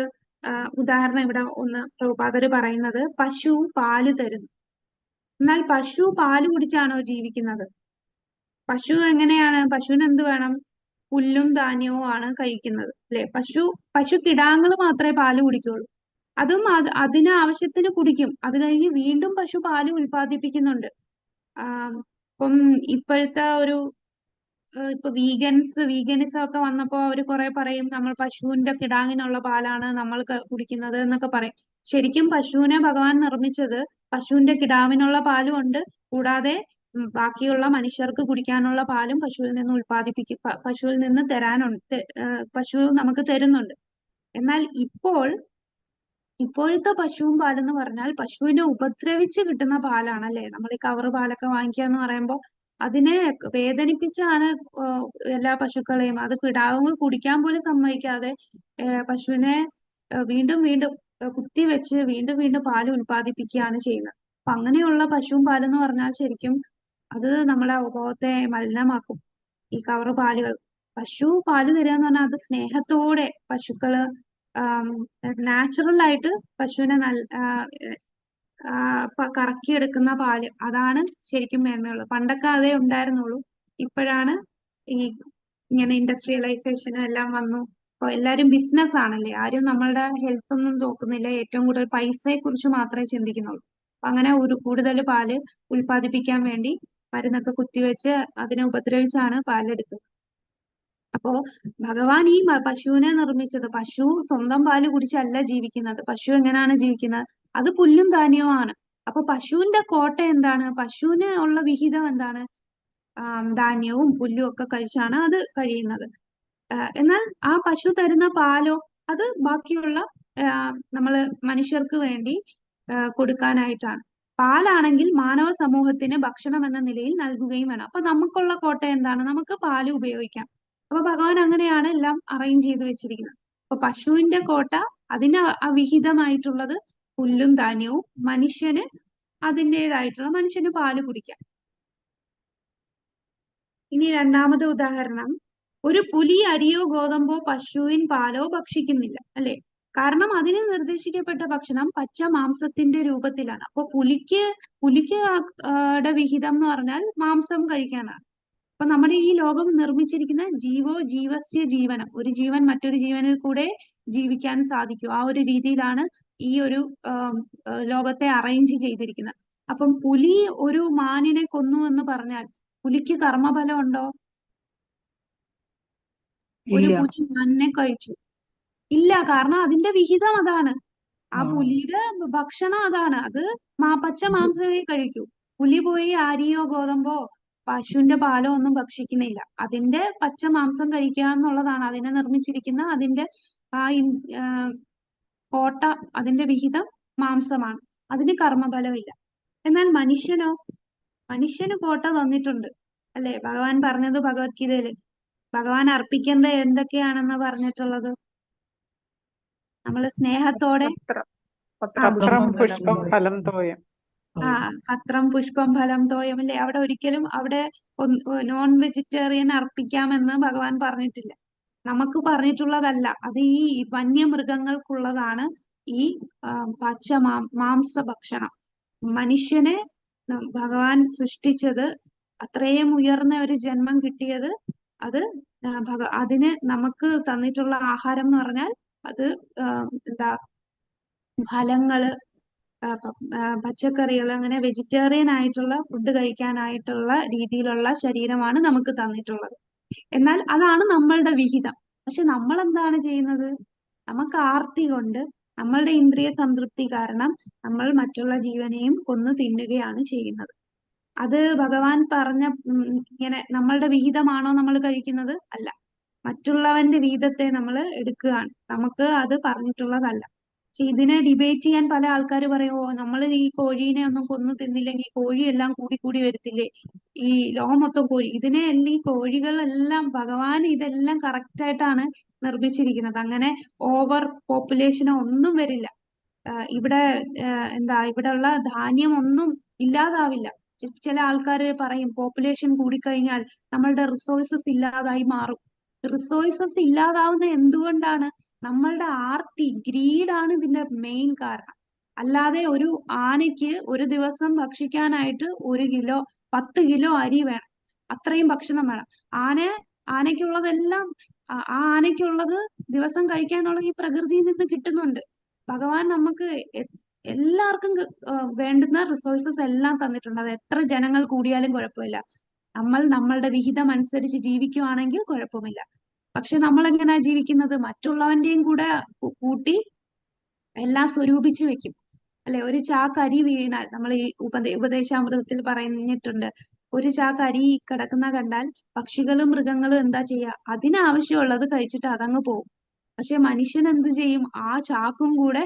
ഉദാഹരണം ഇവിടെ ഒന്ന് പ്രഭുപാദര് പറയുന്നത്, പശു പാല് തരുന്നു. എന്നാൽ പശു പാല് കുടിച്ചാണോ ജീവിക്കുന്നത്? പശു എങ്ങനെയാണ്? പശുവിന് എന്ത് വേണം? പുല്ലും ധാന്യവും ആണ് കഴിക്കുന്നത്, അല്ലെ? പശു കിടാങ്ങൾ മാത്രമേ പാല് കുടിക്കുള്ളൂ. അതും അതിന് ആവശ്യത്തിന് കുടിക്കും. അത് കഴിഞ്ഞ് വീണ്ടും പശു പാല് ഉൽപ്പാദിപ്പിക്കുന്നുണ്ട്. ഇപ്പം ഇപ്പോഴത്തെ ഇപ്പൊ വീഗനിസം ഒക്കെ വന്നപ്പോ അവര് കുറെ പറയും, നമ്മൾ പശുവിന്റെ കിടാങ്ങിനുള്ള പാലാണ് നമ്മൾ കുടിക്കുന്നത് എന്നൊക്കെ പറയും. ശരിക്കും പശുവിനെ ഭഗവാൻ നിർമ്മിച്ചത് പശുവിന്റെ കിടാവിനുള്ള പാലും ഉണ്ട്, കൂടാതെ ബാക്കിയുള്ള മനുഷ്യർക്ക് കുടിക്കാനുള്ള പാലും പശുവിൽ നിന്ന് പശുവിൽ നിന്ന് തരാനുണ്ട്, പശു നമുക്ക് തരുന്നുണ്ട്. എന്നാൽ ഇപ്പോഴത്തെ പശുവും പാലെന്ന് പറഞ്ഞാൽ പശുവിനെ ഉപദ്രവിച്ച് കിട്ടുന്ന പാലാണ്, അല്ലെ? നമ്മൾ ഈ കവറ് പാലൊക്കെ വാങ്ങിക്കുക എന്ന് പറയുമ്പോൾ അതിനെ വേദനിപ്പിച്ചാണ് എല്ലാ പശുക്കളെയും, അത് കിടാവ് കുടിക്കാൻ പോലും സമ്മതിക്കാതെ പശുവിനെ വീണ്ടും വീണ്ടും കുത്തിവെച്ച് വീണ്ടും വീണ്ടും പാല് ഉൽപ്പാദിപ്പിക്കുകയാണ് ചെയ്യുന്നത്. അപ്പൊ അങ്ങനെയുള്ള പശുവും പാലെന്ന് പറഞ്ഞാൽ ശരിക്കും അത് നമ്മളെ ഉപഭോഗത്തെ മലിനമാക്കും. ഈ കവറ് പാലുകൾ, പശു പാല് തരിക എന്ന് പറഞ്ഞാൽ അത് സ്നേഹത്തോടെ പശുക്കള് നാച്ചുറൽ ആയിട്ട് പശുവിനെ കറക്കിയെടുക്കുന്ന പാല്, അതാണ് ശരിക്കും മേന്മയുള്ളത്. പണ്ടൊക്കെ അതേ ഉണ്ടായിരുന്നുള്ളൂ. ഇപ്പോഴാണ് ഇങ്ങനെ ഇൻഡസ്ട്രിയലൈസേഷനും എല്ലാം വന്നു. അപ്പൊ എല്ലാരും ബിസിനസ് ആണല്ലേ, ആരും നമ്മളുടെ ഹെൽത്ത് ഒന്നും നോക്കുന്നില്ല, ഏറ്റവും കൂടുതൽ പൈസയെ കുറിച്ച് മാത്രമേ ചിന്തിക്കുന്നുള്ളൂ. അപ്പൊ അങ്ങനെ കൂടുതൽ പാല് ഉൽപ്പാദിപ്പിക്കാൻ വേണ്ടി മരുന്നൊക്കെ കുത്തിവെച്ച് അതിനെ ഉപദ്രവിച്ചാണ് പാലെടുക്കുന്നത്. അപ്പോ ഭഗവാൻ ഈ പശുവിനെ നിർമ്മിച്ചത്, പശു സ്വന്തം പാല് കുടിച്ചല്ല ജീവിക്കുന്നത്. പശു എങ്ങനെയാണ് ജീവിക്കുന്നത്? അത് പുല്ലും ധാന്യവും ആണ്. അപ്പൊ പശുവിന്റെ കോട്ട എന്താണ്? പശുവിന് ഉള്ള വിഹിതം എന്താണ്? ധാന്യവും പുല്ലും ഒക്കെ കഴിച്ചാണ് അത് കഴിയുന്നത്. എന്നാൽ ആ പശു തരുന്ന പാലോ അത് ബാക്കിയുള്ള നമ്മള് മനുഷ്യർക്ക് വേണ്ടി കൊടുക്കാനായിട്ടാണ്. പാലാണെങ്കിൽ മാനവ സമൂഹത്തിന് ഭക്ഷണം എന്ന നിലയിൽ നൽകുകയും വേണം. അപ്പൊ നമുക്കുള്ള കോട്ട എന്താണ്? നമുക്ക് പാല് ഉപയോഗിക്കാം. അപ്പൊ ഭഗവാൻ അങ്ങനെയാണ് എല്ലാം അറേഞ്ച് ചെയ്ത് വെച്ചിരിക്കുന്നത്. അപ്പൊ പശുവിന്റെ കോട്ട അതിന് അവിഹിതമായിട്ടുള്ളത് പുല്ലും ധാന്യവും, മനുഷ്യന് മനുഷ്യന് പാല് കുടിക്കാം. ഇനി രണ്ടാമത്തെ ഉദാഹരണം, ഒരു പുലി അരിയോ ഗോതമ്പോ പശുവിൻ പാലോ ഭക്ഷിക്കുന്നില്ല, അല്ലെ? കാരണം അതിന് നിർദ്ദേശിക്കപ്പെട്ട ഭക്ഷണം പച്ച മാംസത്തിന്റെ രൂപത്തിലാണ്. അപ്പൊ പുലിക്ക് ടെ വിഹിതം എന്ന് പറഞ്ഞാൽ മാംസം കഴിക്കാനാണ്. അപ്പൊ നമ്മുടെ ഈ ലോകം നിർമ്മിച്ചിരിക്കുന്ന ജീവോ ജീവസ്യ ജീവനം, ഒരു ജീവൻ മറ്റൊരു ജീവനിൽ കൂടെ ജീവിക്കാൻ സാധിക്കും. ആ ഒരു രീതിയിലാണ് ഈ ഒരു ലോകത്തെ അറേഞ്ച് ചെയ്തിരിക്കുന്നത്. അപ്പം പുലി ഒരു മാനിനെ കൊന്നു എന്ന് പറഞ്ഞാൽ പുലിക്ക് കർമ്മഫലം ഉണ്ടോ? ഒരു ഇല്ല. പുലി മാനിനെ കഴിച്ചു, ഇല്ല. കാരണം അതിന്റെ വിഹിതം അതാണ്. ആ ആ. പുലിയുടെ ഭക്ഷണം അതാണ്. അത് പച്ച മാംസമേ കഴിക്കൂ. പുലി പോയി അരിയോ ഗോതമ്പോ പശുവിന്റെ പാലോ ഒന്നും ഭക്ഷിക്കുന്നില്ല. അതിന്റെ പച്ച മാംസം കഴിക്കുക എന്നുള്ളതാണ് അതിനെ നിർമ്മിച്ചിരിക്കുന്ന അതിന്റെ ആ കോട്ട, അതിന്റെ വിഹിതം മാംസമാണ്. അതിന് കർമ്മഫലമില്ല. എന്നാൽ മനുഷ്യന് കോട്ട തന്നിട്ടുണ്ട് അല്ലെ? ഭഗവാൻ പറഞ്ഞത് ഭഗവത്ഗീതയില് ഭഗവാൻ അർപ്പിക്കേണ്ടത് എന്തൊക്കെയാണെന്ന് പറഞ്ഞിട്ടുള്ളത്. നമ്മള് സ്നേഹത്തോടെ പത്രം പുഷ്പം ഫലം തോയം. പത്രം പുഷ്പം ഫലം തോയം അല്ലെ? അവിടെ ഒരിക്കലും അവിടെ നോൺ വെജിറ്റേറിയൻ അർപ്പിക്കാമെന്ന് ഭഗവാൻ പറഞ്ഞിട്ടില്ല. നമുക്ക് പറഞ്ഞിട്ടുള്ളതല്ല, അത് ഈ വന്യമൃഗങ്ങൾക്കുള്ളതാണ് ഈ പച്ച മാംസ ഭക്ഷണം. മനുഷ്യനെ ഭഗവാൻ സൃഷ്ടിച്ചത്, അത്രയും ഉയർന്ന ഒരു ജന്മം കിട്ടിയത്, അത് അതിന് നമുക്ക് തന്നിട്ടുള്ള ആഹാരം എന്ന് പറഞ്ഞാൽ അത് എന്താ ഫലങ്ങള്, പച്ചക്കറികൾ, അങ്ങനെ വെജിറ്റേറിയൻ ആയിട്ടുള്ള ഫുഡ് കഴിക്കാനായിട്ടുള്ള രീതിയിലുള്ള ശരീരമാണ് നമുക്ക് തന്നിട്ടുള്ളത്. എന്നാൽ അതാണ് നമ്മളുടെ വിഹിതം. പക്ഷെ നമ്മൾ എന്താണ് ചെയ്യുന്നത്? നമുക്ക് ആർത്തി കൊണ്ട്, നമ്മളുടെ ഇന്ദ്രിയ സംതൃപ്തി കാരണം നമ്മൾ മറ്റുള്ള ജീവനെയും കൊന്നു തിന്നുകയാണ് ചെയ്യുന്നത്. അത് ഭഗവാൻ പറഞ്ഞ ഇങ്ങനെ നമ്മളുടെ വിഹിതമാണോ നമ്മൾ കഴിക്കുന്നത്? അല്ല. മറ്റുള്ളവന്റെ വിഹിതത്തെ നമ്മൾ എടുക്കുകയാണ്. നമുക്ക് അത് പറഞ്ഞിട്ടുള്ളതല്ല. പക്ഷെ ഇതിനെ ഡിബേറ്റ് ചെയ്യാൻ പല ആൾക്കാർ പറയുമോ, നമ്മൾ ഈ കോഴീനെ ഒന്നും കൊന്നു തിന്നില്ലെങ്കിൽ കോഴിയെല്ലാം കൂടി വരത്തില്ലേ, ഈ ലോകം മൊത്തം കോഴി. ഈ കോഴികളെല്ലാം ഭഗവാൻ ഇതെല്ലാം കറക്റ്റ് ആയിട്ടാണ് നിർമ്മിച്ചിരിക്കുന്നത്. അങ്ങനെ ഓവർ പോപ്പുലേഷനോ ഒന്നും വരില്ല. ഇവിടെ ഇവിടെയുള്ള ധാന്യം ഒന്നും ഇല്ലാതാവില്ല. ചില ആൾക്കാർ പറയും പോപ്പുലേഷൻ കൂടിക്കഴിഞ്ഞാൽ നമ്മളുടെ റിസോഴ്സസ് ഇല്ലാതായി മാറും. റിസോഴ്സസ് ഇല്ലാതാവുന്ന എന്തുകൊണ്ടാണ്? നമ്മളുടെ ആർത്തി, ഗ്രീഡാണ് ഇതിന്റെ മെയിൻ കാരണം. അല്ലാതെ ഒരു ആനയ്ക്ക് ഒരു ദിവസം ഭക്ഷിക്കാനായിട്ട് 10 കിലോ അരി വേണം, അത്രയും ഭക്ഷണം വേണം. ആനയ്ക്കുള്ളതെല്ലാം ആ ആനയ്ക്കുള്ളത് ദിവസം കഴിക്കാനുള്ള ഈ പ്രകൃതിയിൽ നിന്ന് കിട്ടുന്നുണ്ട്. ഭഗവാൻ നമുക്ക് എല്ലാവർക്കും വേണ്ടുന്ന റിസോഴ്സസ് എല്ലാം തന്നിട്ടുണ്ട്. അത് എത്ര ജനങ്ങൾ കൂടിയാലും കുഴപ്പമില്ല. നമ്മൾ നമ്മളുടെ വിഹിതം അനുസരിച്ച് ജീവിക്കുവാണെങ്കിൽ കുഴപ്പമില്ല. പക്ഷെ നമ്മൾ എങ്ങനെയാ ജീവിക്കുന്നത്? മറ്റുള്ളവന്റെയും കൂടെ കൂട്ടി എല്ലാം സ്വരൂപിച്ചു വെക്കും അല്ലെ? ഒരു ചാക്ക് അരി വീണാൽ, നമ്മൾ ഈ ഉപദേശാമൃതത്തിൽ പറഞ്ഞിട്ടുണ്ട്, ഒരു ചാക്ക് അരി കിടക്കുന്ന കണ്ടാൽ പക്ഷികളും മൃഗങ്ങളും എന്താ ചെയ്യുക? അതിനാവശ്യമുള്ളത് കഴിച്ചിട്ട് അതങ്ങ് പോകും. പക്ഷെ മനുഷ്യൻ എന്ത് ചെയ്യും? ആ ചാക്കും കൂടെ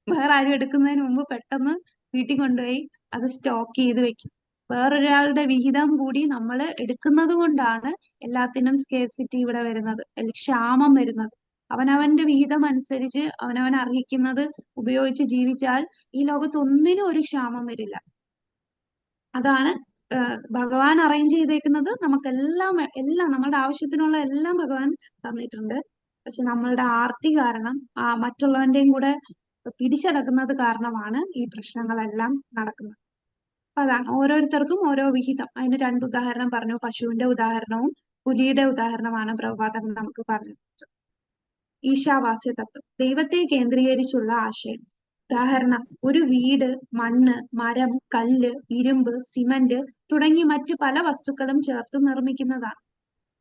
വേറെ ആരും എടുക്കുന്നതിന് മുമ്പ് പെട്ടെന്ന് വീട്ടിൽ കൊണ്ടുപോയി അത് സ്റ്റോക്ക് ചെയ്ത് വെക്കും. വേറൊരാളുടെ വിഹിതം കൂടി നമ്മൾ എടുക്കുന്നത് കൊണ്ടാണ് എല്ലാത്തിനും സ്കേർസിറ്റി ഇവിടെ വരുന്നത്, ക്ഷാമം വരുന്നത്. അവനവന്റെ വിഹിതം അനുസരിച്ച് അവനവൻ അർഹിക്കുന്നത് ഉപയോഗിച്ച് ജീവിച്ചാൽ ഈ ലോകത്ത് ഒന്നിനും ഒരു ക്ഷാമം വരില്ല. അതാണ് ഭഗവാൻ അറേഞ്ച് ചെയ്തേക്കുന്നത്. നമുക്കെല്ലാം നമ്മളുടെ ആവശ്യത്തിനുള്ള എല്ലാം ഭഗവാൻ തന്നിട്ടുണ്ട്. പക്ഷെ നമ്മളുടെ ആർത്തി കാരണം മറ്റുള്ളവന്റെയും കൂടെ പിടിച്ചടക്കുന്നത് കാരണമാണ് ഈ പ്രശ്നങ്ങളെല്ലാം നടക്കുന്നത്. അപ്പൊ അതാണ്, ഓരോരുത്തർക്കും ഓരോ വിഹിതം. അതിന് 2 ഉദാഹരണം പറഞ്ഞു. പശുവിന്റെ ഉദാഹരണവും പുലിയുടെ ഉദാഹരണമാണ് പ്രഭാതം നമുക്ക് പറഞ്ഞത്. ഈശാവാസ്യ തത്വം, ദൈവത്തെ കേന്ദ്രീകരിച്ചുള്ള ആശയം. ഉദാഹരണം, ഒരു വീട് മണ്ണ്, മരം, കല്ല്, ഇരുമ്പ്, സിമന്റ് തുടങ്ങി മറ്റു പല വസ്തുക്കളും ചേർത്ത് നിർമ്മിക്കുന്നതാണ്.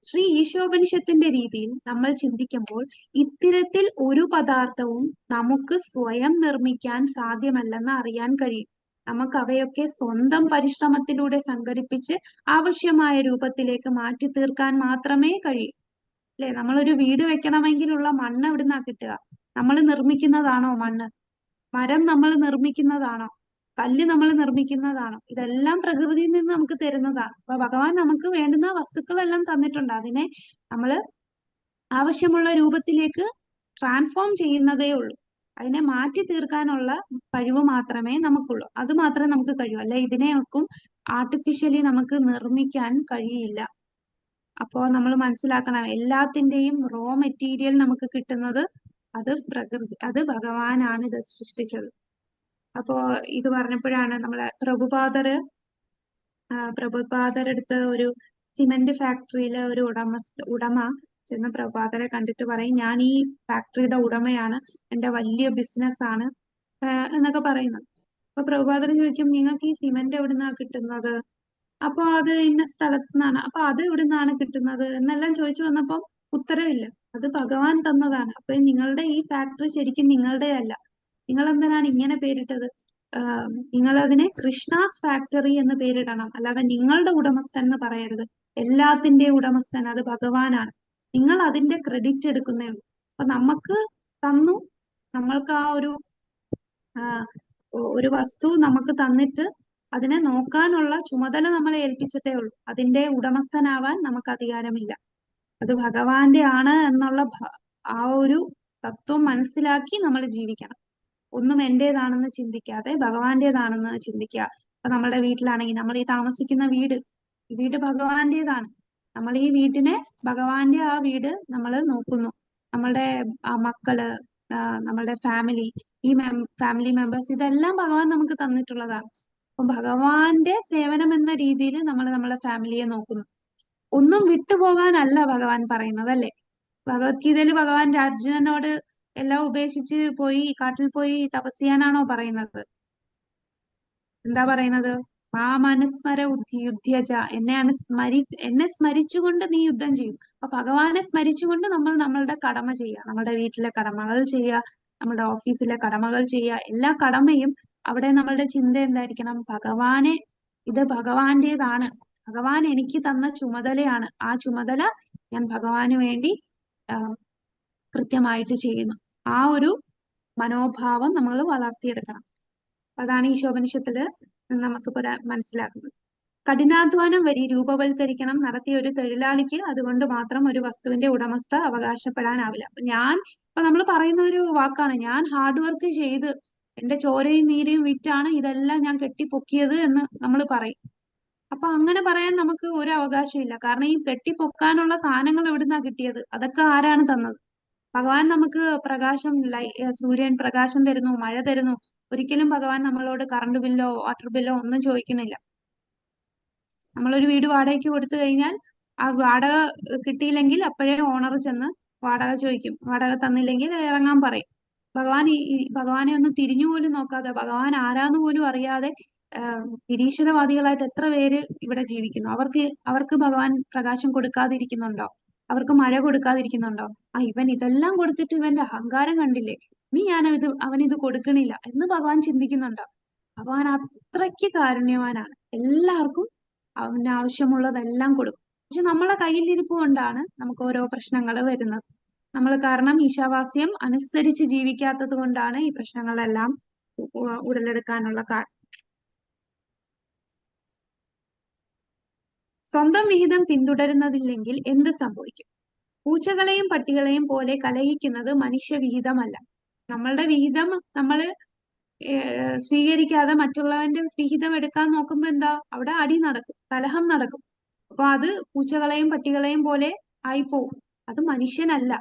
ശ്രീ ഈശോപനിഷത്തിന്റെ രീതിയിൽ നമ്മൾ ചിന്തിക്കുമ്പോൾ ഇത്തരത്തിൽ ഒരു പദാർത്ഥവും നമുക്ക് സ്വയം നിർമ്മിക്കാൻ സാധ്യമല്ലെന്ന് അറിയാൻ കഴിയും. നമുക്ക് അവയൊക്കെ സ്വന്തം പരിശ്രമത്തിലൂടെ സംഘടിപ്പിച്ച് ആവശ്യമായ രൂപത്തിലേക്ക് മാറ്റി തീർക്കാൻ മാത്രമേ കഴിയൂ. അല്ലെ? നമ്മളൊരു വീട് വെക്കണമെങ്കിലുള്ള മണ്ണ് എവിടുന്നാ കിട്ടുക? നമ്മൾ നിർമ്മിക്കുന്നതാണോ മണ്ണ്? മരം നമ്മൾ നിർമ്മിക്കുന്നതാണോ? കല്ല് നമ്മൾ നിർമ്മിക്കുന്നതാണോ? ഇതെല്ലാം പ്രകൃതിയിൽ നിന്ന് നമുക്ക് തരുന്നതാണ്. അപ്പൊ ഭഗവാൻ നമുക്ക് വേണ്ടുന്ന വസ്തുക്കളെല്ലാം തന്നിട്ടുണ്ട്. അതിനെ നമ്മൾ ആവശ്യമുള്ള രൂപത്തിലേക്ക് ട്രാൻസ്ഫോം ചെയ്യുന്നതേ ഉള്ളൂ. അതിനെ മാറ്റി തീർക്കാനുള്ള കഴിവ് മാത്രമേ നമുക്കുള്ളൂ. അത് മാത്രമേ നമുക്ക് കഴിയൂ. അല്ലെ ഇതിനെയൊക്കെ ആർട്ടിഫിഷ്യലി നമുക്ക് നിർമ്മിക്കാൻ കഴിയില്ല. അപ്പോൾ നമ്മൾ മനസ്സിലാക്കണം, എല്ലാത്തിന്റെയും റോ മെറ്റീരിയൽ നമുക്ക് കിട്ടുന്നത് അത് പ്രകൃതി, അത് ഭഗവാനാണ് ഇത് സൃഷ്ടിച്ചത്. അപ്പോ ഇത് പറഞ്ഞപ്പോഴാണ് നമ്മളെ പ്രഭുപാദരടുത്ത് ഒരു സിമന്റ് ഫാക്ടറിയിലെ ഒരു ഉടമ ചെന്ന് പ്രഭുപാദരെ കണ്ടിട്ട് പറയും, ഞാൻ ഈ ഫാക്ടറിയുടെ ഉടമയാണ്, എന്റെ വലിയ ബിസിനസ് ആണ് എന്നൊക്കെ പറയുന്നത്. അപ്പൊ പ്രഭുപാദർ ചോദിക്കും, നിങ്ങൾക്ക് ഈ സിമന്റ് എവിടുന്നാ കിട്ടുന്നത്? അപ്പൊ അത് ഇന്ന സ്ഥലത്തു നിന്നാണ്. അപ്പൊ അത് എവിടുന്നാണ് കിട്ടുന്നത് എന്നെല്ലാം ചോദിച്ചു വന്നപ്പോ ഉത്തരവില്ല. അത് ഭഗവാൻ തന്നതാണ്. അപ്പൊ നിങ്ങളുടെ ഈ ഫാക്ടറി ശരിക്കും നിങ്ങളുടെ അല്ല. നിങ്ങൾ എന്തിനാണ് ഇങ്ങനെ പേരിട്ടത്? നിങ്ങൾ അതിനെ കൃഷ്ണാസ് ഫാക്ടറി എന്ന് പേരിടണം, അല്ലാതെ നിങ്ങളുടെ ഉടമസ്ഥൻ എന്ന് പറയരുത്. എല്ലാത്തിന്റെയും ഉടമസ്ഥൻ അത് ഭഗവാനാണ്. നിങ്ങൾ അതിന്റെ ക്രെഡിറ്റ് എടുക്കുന്നേ ഉള്ളൂ. അപ്പൊ നമുക്ക് തന്നു, നമ്മൾക്ക് ആ ഒരു വസ്തു നമുക്ക് തന്നിട്ട് അതിനെ നോക്കാനുള്ള ചുമതല നമ്മളെ ഏൽപ്പിച്ചിട്ടേ ഉള്ളൂ. അതിന്റെ ഉടമസ്ഥനാവാൻ നമുക്ക് അധികാരമില്ല. അത് ഭഗവാന്റെ ആണ് എന്നുള്ള ആ ഒരു തത്വം മനസ്സിലാക്കി നമ്മൾ ജീവിക്കണം. ഒന്നും എന്റേതാണെന്ന് ചിന്തിക്കാതെ ഭഗവാന്റേതാണെന്ന് ചിന്തിക്കുക. അപ്പൊ നമ്മുടെ വീട്ടിലാണെങ്കിൽ നമ്മൾ ഈ താമസിക്കുന്ന വീട്, ഈ വീട് ഭഗവാന്റേതാണ്. നമ്മൾ ഈ വീട്ടിനെ, ഭഗവാന്റെ ആ വീട് നമ്മൾ നോക്കുന്നു. നമ്മളുടെ മക്കള്, നമ്മളുടെ ഫാമിലി, ഈ ഫാമിലി മെമ്പേഴ്സ്, ഇതെല്ലാം ഭഗവാൻ നമുക്ക് തന്നിട്ടുള്ളതാണ്. അപ്പൊ ഭഗവാന്റെ സേവനം എന്ന രീതിയിൽ നമ്മൾ നമ്മളെ ഫാമിലിയെ നോക്കുന്നു. ഒന്നും വിട്ടുപോകാനല്ല ഭഗവാൻ പറയുന്നത്, അല്ലെ? ഭഗവത്ഗീതയിൽ ഭഗവാൻ അർജുനനോട് എല്ലാം ഉപേക്ഷിച്ച് പോയി കാട്ടിൽ പോയി തപസ് ചെയ്യാനാണോ പറയുന്നത്? എന്താ പറയുന്നത്? മാമനുസ്മര യുദ്ധ്യജ, എന്നെ സ്മരിച്ചുകൊണ്ട് നീ യുദ്ധം ചെയ്യും. അപ്പൊ ഭഗവാനെ സ്മരിച്ചുകൊണ്ട് നമ്മൾ നമ്മളുടെ കടമ ചെയ്യുക, നമ്മുടെ വീട്ടിലെ കടമകൾ ചെയ്യുക, നമ്മുടെ ഓഫീസിലെ കടമകൾ ചെയ്യുക. എല്ലാ കടമയും അവിടെ നമ്മളുടെ ചിന്ത എന്തായിരിക്കണം? ഭഗവാനെ, ഇത് ഭഗവാന്റേതാണ്, ഭഗവാൻ എനിക്ക് തന്ന ചുമതലയാണ്, ആ ചുമതല ഞാൻ ഭഗവാന് വേണ്ടി കൃത്യമായിട്ട് ചെയ്യുന്നു. ആ ഒരു മനോഭാവം നമ്മൾ വളർത്തിയെടുക്കണം. അതാണ് ഈശോപനിഷത്തില് നമുക്ക് മനസ്സിലാക്കുന്നത്. കഠിനാധ്വാനം വഴി രൂപവൽക്കരിക്കണം നടത്തിയ ഒരു തൊഴിലാളിക്ക് അതുകൊണ്ട് മാത്രം ഒരു വസ്തുവിന്റെ ഉടമസ്ഥ അവകാശപ്പെടാനാവില്ല. ഇപ്പൊ നമ്മൾ പറയുന്ന ഒരു വാക്കാണ്, ഞാൻ ഹാർഡ് വർക്ക് ചെയ്ത് എന്റെ ചോരയും നീരയും വിറ്റാണ് ഇതെല്ലാം ഞാൻ കെട്ടിപ്പൊക്കിയത് എന്ന് നമ്മൾ പറയും. അപ്പൊ അങ്ങനെ പറയാൻ നമുക്ക് ഒരു അവകാശമില്ല. കാരണം ഈ കെട്ടിപ്പൊക്കാനുള്ള സാധനങ്ങൾ എവിടുന്നാ കിട്ടിയത്? അതൊക്കെ ആരാണ് തന്നത്? ഭഗവാൻ നമുക്ക് പ്രകാശം, സൂര്യൻ പ്രകാശം തരുന്നു, മഴ തരുന്നു. ഒരിക്കലും ഭഗവാൻ നമ്മളോട് കറണ്ട് ബില്ലോ വാട്ടർ ബില്ലോ ഒന്നും ചോദിക്കുന്നില്ല. നമ്മളൊരു വീട് വാടകയ്ക്ക് കൊടുത്തു കഴിഞ്ഞാൽ ആ വാടക കിട്ടിയില്ലെങ്കിൽ അപ്പോഴേ ഓണർ ചെന്ന് വാടക ചോദിക്കും. വാടക തന്നില്ലെങ്കിൽ ഇറങ്ങാൻ പറയും. ഭഗവാനെ ഒന്ന് തിരിഞ്ഞു പോലും നോക്കാതെ, ഭഗവാൻ ആരാന്ന് പോലും അറിയാതെ നിരീശ്വരവാദികളായിട്ട് എത്ര പേര് ഇവിടെ ജീവിക്കുന്നു. അവർക്ക് ഭഗവാൻ പ്രകാശം കൊടുക്കാതിരിക്കുന്നുണ്ടോ? അവർക്ക് മഴ കൊടുക്കാതിരിക്കുന്നുണ്ടോ? ഇവൻ ഇതെല്ലാം കൊടുത്തിട്ട് ഇവന്റെ അഹങ്കാരം കണ്ടില്ലേ, അവനിത് കൊടുക്കണില്ല എന്ന് ഭഗവാൻ ചിന്തിക്കുന്നുണ്ടോ? ഭഗവാൻ അത്രയ്ക്ക് കാരുണ്യവാനാണ്. എല്ലാവർക്കും അവന് ആവശ്യമുള്ളതെല്ലാം കൊടുക്കും. പക്ഷെ നമ്മളെ കയ്യിലിരിപ്പ് കൊണ്ടാണ് നമുക്ക് ഓരോ പ്രശ്നങ്ങൾ വരുന്നത്. നമ്മൾ കാരണം ഈശാവാസ്യം അനുസരിച്ച് ജീവിക്കാത്തത് കൊണ്ടാണ് ഈ പ്രശ്നങ്ങളെല്ലാം ഉടലെടുക്കാനുള്ള കാരണം. സ്വന്തം വിഹിതം പിന്തുടരുന്നതില്ലെങ്കിൽ എന്ത് സംഭവിക്കും? പൂച്ചകളെയും പട്ടികളെയും പോലെ കലഹിക്കുന്നത് മനുഷ്യവിഹിതമല്ല. നമ്മളുടെ വിഹിതം നമ്മൾ സ്വീകരിക്കാതെ മറ്റുള്ളവന്റെ വിഹിതം എടുക്കാൻ നോക്കുമ്പോ എന്താ? അവിടെ അടി നടക്കും, കലഹം നടക്കും. അപ്പൊ അത് പൂച്ചകളെയും പട്ടികളെയും പോലെ ആയിപ്പോവും. അത് മനുഷ്യനല്ല.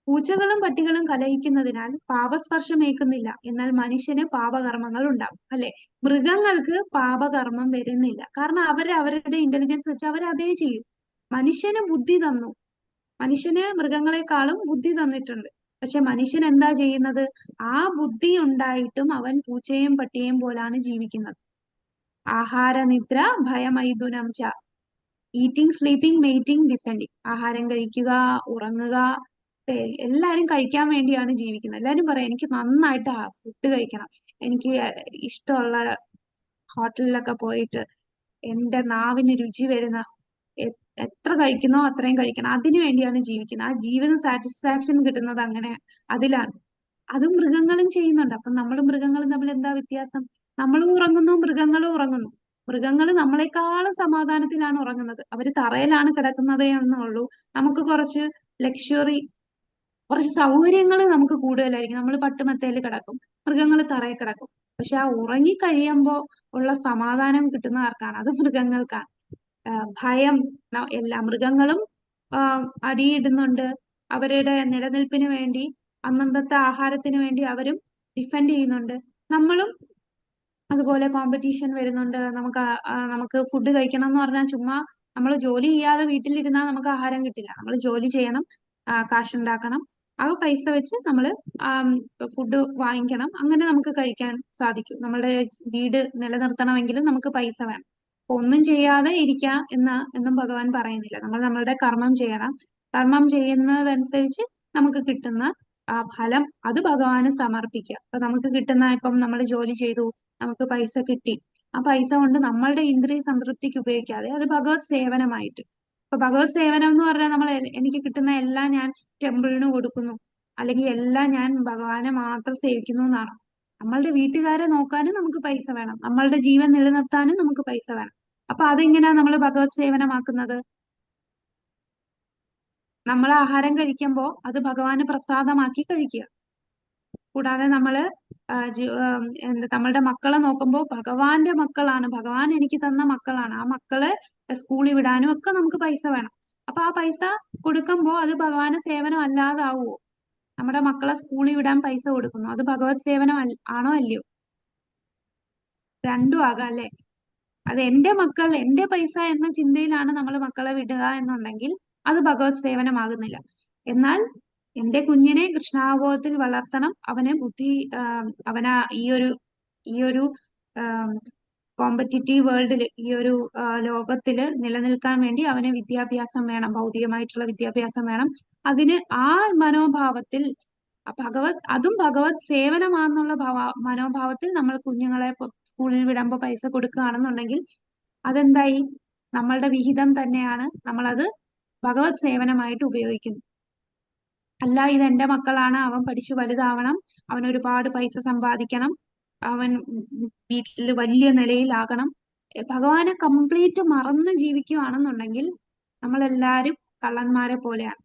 പൂച്ചകളും പട്ടികളും കലഹിക്കുന്നതിനാൽ പാപസ്പർശമേക്കുന്നില്ല, എന്നാൽ മനുഷ്യന് പാപകർമ്മങ്ങൾ ഉണ്ടാകും, അല്ലെ? മൃഗങ്ങൾക്ക് പാപകർമ്മം വരുന്നില്ല, കാരണം അവരുടെ ഇന്റലിജൻസ് വെച്ച് അവരതേ ചെയ്യും. മനുഷ്യന് ബുദ്ധി തന്നു, മനുഷ്യന് മൃഗങ്ങളെക്കാളും ബുദ്ധി തന്നിട്ടുണ്ട്. പക്ഷെ മനുഷ്യൻ എന്താ ചെയ്യുന്നത്? ആ ബുദ്ധി ഉണ്ടായിട്ടും അവൻ പൂച്ചയും പട്ടിയെയും പോലാണ് ജീവിക്കുന്നത്. ആഹാര നിദ്ര ഭയമൈഥുനം ച, ഈറ്റിംഗ് സ്ലീപ്പിംഗ് മേറ്റിംഗ് ഡിഫെൻഡിങ്. ആഹാരം കഴിക്കുക, ഉറങ്ങുക, എല്ലാരും കഴിക്കാൻ വേണ്ടിയാണ് ജീവിക്കുന്നത്. എല്ലാരും പറയാം എനിക്ക് നന്നായിട്ട് ഫുഡ് കഴിക്കണം, എനിക്ക് ഇഷ്ടമുള്ള ഹോട്ടലിലൊക്കെ പോയിട്ട് എന്റെ നാവിന് രുചി വരുന്ന എത്ര കഴിക്കുന്നോ അത്രയും കഴിക്കണം, അതിനു വേണ്ടിയാണ് ജീവിക്കുന്നത്. ആ ജീവിത സാറ്റിസ്ഫാക്ഷൻ കിട്ടുന്നത് അങ്ങനെ അതിലാണ്. അതും മൃഗങ്ങളും ചെയ്യുന്നുണ്ട്. അപ്പൊ നമ്മളും മൃഗങ്ങളും തമ്മിൽ എന്താ വ്യത്യാസം? നമ്മളും ഉറങ്ങുന്നു, മൃഗങ്ങളും ഉറങ്ങുന്നു. മൃഗങ്ങൾ നമ്മളെക്കാളും സമാധാനത്തിലാണ് ഉറങ്ങുന്നത്. അവര് തറയിലാണ് കിടക്കുന്നതേ എന്നുള്ളൂ. നമുക്ക് കുറച്ച് ലക്ഷറി, കുറച്ച് സൗകര്യങ്ങൾ നമുക്ക് കൂടുതലായിരിക്കും. നമ്മൾ പട്ടുമെത്തയിൽ കിടക്കും, മൃഗങ്ങൾ തറയിൽ കിടക്കും. പക്ഷെ ആ ഉറങ്ങി കഴിയുമ്പോ ഉള്ള സമാധാനം കിട്ടുന്ന ആർക്കാണ്? അത് മൃഗങ്ങൾക്കാണ്. ഭയം, എല്ലാ മൃഗങ്ങളും അടിയിടുന്നുണ്ട് അവരുടെ നിലനിൽപ്പിന് വേണ്ടി. അന്നന്നത്തെ ആഹാരത്തിന് വേണ്ടി അവരും ഡിഫെൻഡ് ചെയ്യുന്നുണ്ട്. നമ്മളും അതുപോലെ കോമ്പറ്റീഷൻ വരുന്നുണ്ട്. നമുക്ക് ഫുഡ് കഴിക്കണം എന്ന് പറഞ്ഞാൽ ചുമ്മാ നമ്മൾ ജോലി ചെയ്യാതെ വീട്ടിലിരുന്നാൽ നമുക്ക് ആഹാരം കിട്ടില്ല. നമ്മൾ ജോലി ചെയ്യണം, കാശുണ്ടാക്കണം. ആ പൈസ വെച്ച് നമ്മൾ ഫുഡ് വാങ്ങിക്കണം. അങ്ങനെ നമുക്ക് കഴിക്കാൻ സാധിക്കും. നമ്മുടെ വീട് നിലനിർത്തണമെങ്കിൽ നമുക്ക് പൈസ വേണം. അപ്പൊ ഒന്നും ചെയ്യാതെ ഇരിക്കുക എന്നും ഭഗവാൻ പറയുന്നില്ല. നമ്മൾ നമ്മളുടെ കർമ്മം ചെയ്യണം. കർമ്മം ചെയ്യുന്നതനുസരിച്ച് നമുക്ക് കിട്ടുന്ന ഫലം അത് ഭഗവാന് സമർപ്പിക്കുക. അപ്പൊ നമുക്ക് കിട്ടുന്ന ഇപ്പം നമ്മൾ ജോലി ചെയ്തു, നമുക്ക് പൈസ കിട്ടി. ആ പൈസ കൊണ്ട് നമ്മളുടെ ഇന്ദ്രിയ സംതൃപ്തിക്ക് ഉപയോഗിക്കാതെ അത് ഭഗവത് സേവനമായിട്ട്. അപ്പൊ ഭഗവത് സേവനം എന്ന് പറഞ്ഞാൽ എനിക്ക് കിട്ടുന്ന എല്ലാം ഞാൻ ടെമ്പിളിന് കൊടുക്കുന്നു, അല്ലെങ്കിൽ എല്ലാം ഞാൻ ഭഗവാനെ മാത്രം സേവിക്കുന്നു എന്നാണ്. നമ്മളുടെ വീട്ടുകാരെ നോക്കാനും നമുക്ക് പൈസ വേണം, നമ്മളുടെ ജീവൻ നിലനിർത്താനും നമുക്ക് പൈസ വേണം. അപ്പൊ അതെങ്ങനെയാ നമ്മൾ ഭഗവത് സേവനമാക്കുന്നത്? നമ്മൾ ആഹാരം കഴിക്കുമ്പോൾ അത് ഭഗവാന് പ്രസാദമാക്കി കഴിക്കുക. കൂടാതെ നമ്മള് നമ്മളുടെ മക്കളെ നോക്കുമ്പോൾ ഭഗവാന്റെ മക്കളാണ്, ഭഗവാൻ എനിക്ക് തന്ന മക്കളാണ്. ആ മക്കളെ സ്കൂളിൽ വിടാനും ഒക്കെ നമുക്ക് പൈസ വേണം. അപ്പൊ ആ പൈസ കൊടുക്കുമ്പോൾ അത് ഭഗവാന് സേവനം അല്ലാതാവുമോ? നമ്മുടെ മക്കളെ സ്കൂളിൽ വിടാൻ പൈസ കൊടുക്കുന്നു, അത് ഭഗവത് സേവനം ആണോ അല്ലയോ? രണ്ടും ആകാം അല്ലെ? അത് എന്റെ മക്കൾ, എന്റെ പൈസ എന്ന ചിന്തയിലാണ് നമ്മൾ മക്കളെ വിടുക എന്നുണ്ടെങ്കിൽ അത് ഭഗവത് സേവനമാകുന്നില്ല. എന്നാൽ എന്റെ കുഞ്ഞിനെ കൃഷ്ണാവബോധത്തിൽ വളർത്തണം, അവനെ അവന ഈ ഒരു കോമ്പറ്റിറ്റീവ് വേൾഡില്, ഈ ഒരു ലോകത്തില് നിലനിൽക്കാൻ വേണ്ടി അവന് വിദ്യാഭ്യാസം വേണം, ഭൗതികമായിട്ടുള്ള വിദ്യാഭ്യാസം വേണം. അതിന് ആ മനോഭാവത്തിൽ അതും ഭഗവത് സേവനമാണെന്നുള്ള മനോഭാവത്തിൽ നമ്മൾ കുഞ്ഞുങ്ങളെ സ്കൂളിൽ വിടുമ്പോൾ പൈസ കൊടുക്കുകയാണെന്നുണ്ടെങ്കിൽ അതെന്തായി? നമ്മളുടെ വിഹിതം തന്നെയാണ്, നമ്മളത് ഭഗവത് സേവനമായിട്ട് ഉപയോഗിക്കുന്നു. അല്ല, ഇത് എന്റെ മക്കളാണ്, അവൻ പഠിച്ചു വലുതാവണം, അവൻ ഒരുപാട് പൈസ സമ്പാദിക്കണം, അവൻ വീട്ടിൽ വലിയ നിലയിലാകണം, ഭഗവാനെ കംപ്ലീറ്റ് മറന്ന് ജീവിക്കുകയാണെന്നുണ്ടെങ്കിൽ നമ്മളെല്ലാരും കള്ളന്മാരെ പോലെയാണ്.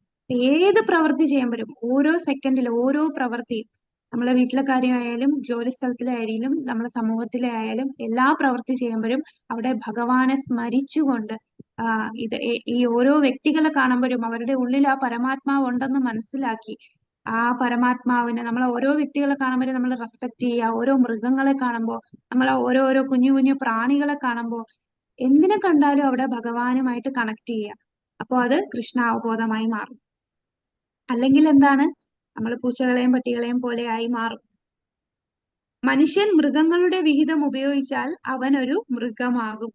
ഏത് പ്രവൃത്തി ചെയ്യുമ്പോഴും ഓരോ സെക്കൻഡിലും ഓരോ പ്രവൃത്തിയും, നമ്മളെ വീട്ടിലെ കാര്യമായാലും ജോലി സ്ഥലത്തിലായാലും നമ്മളെ സമൂഹത്തിലെ ആയാലും എല്ലാ പ്രവൃത്തി ചെയ്യുമ്പോഴും അവിടെ ഭഗവാനെ സ്മരിച്ചുകൊണ്ട് ഈ ഓരോ വ്യക്തികളെ കാണുമ്പോഴും അവരുടെ ഉള്ളിൽ ആ പരമാത്മാവ് ഉണ്ടെന്ന് മനസ്സിലാക്കി ആ പരമാത്മാവിനെ നമ്മൾ ഓരോ വ്യക്തികളെ കാണുമ്പോഴും നമ്മൾ റെസ്പെക്ട് ചെയ്യുക. ഓരോ മൃഗങ്ങളെ കാണുമ്പോൾ, നമ്മൾ ഓരോ കുഞ്ഞു കുഞ്ഞു പ്രാണികളെ കാണുമ്പോൾ എന്തിനെ കണ്ടാലും അവിടെ ഭഗവാനുമായിട്ട് കണക്ട് ചെയ്യുക. അപ്പോൾ അത് കൃഷ്ണാവബോധമായി മാറും. അല്ലെങ്കിൽ എന്താണ്? നമ്മൾ പൂച്ചകളെയും പട്ടികളെയും പോലെ ആയി മാറും. മനുഷ്യൻ മൃഗങ്ങളുടെ വിഹിതം ഉപയോഗിച്ചാൽ അവൻ ഒരു മൃഗമാകും.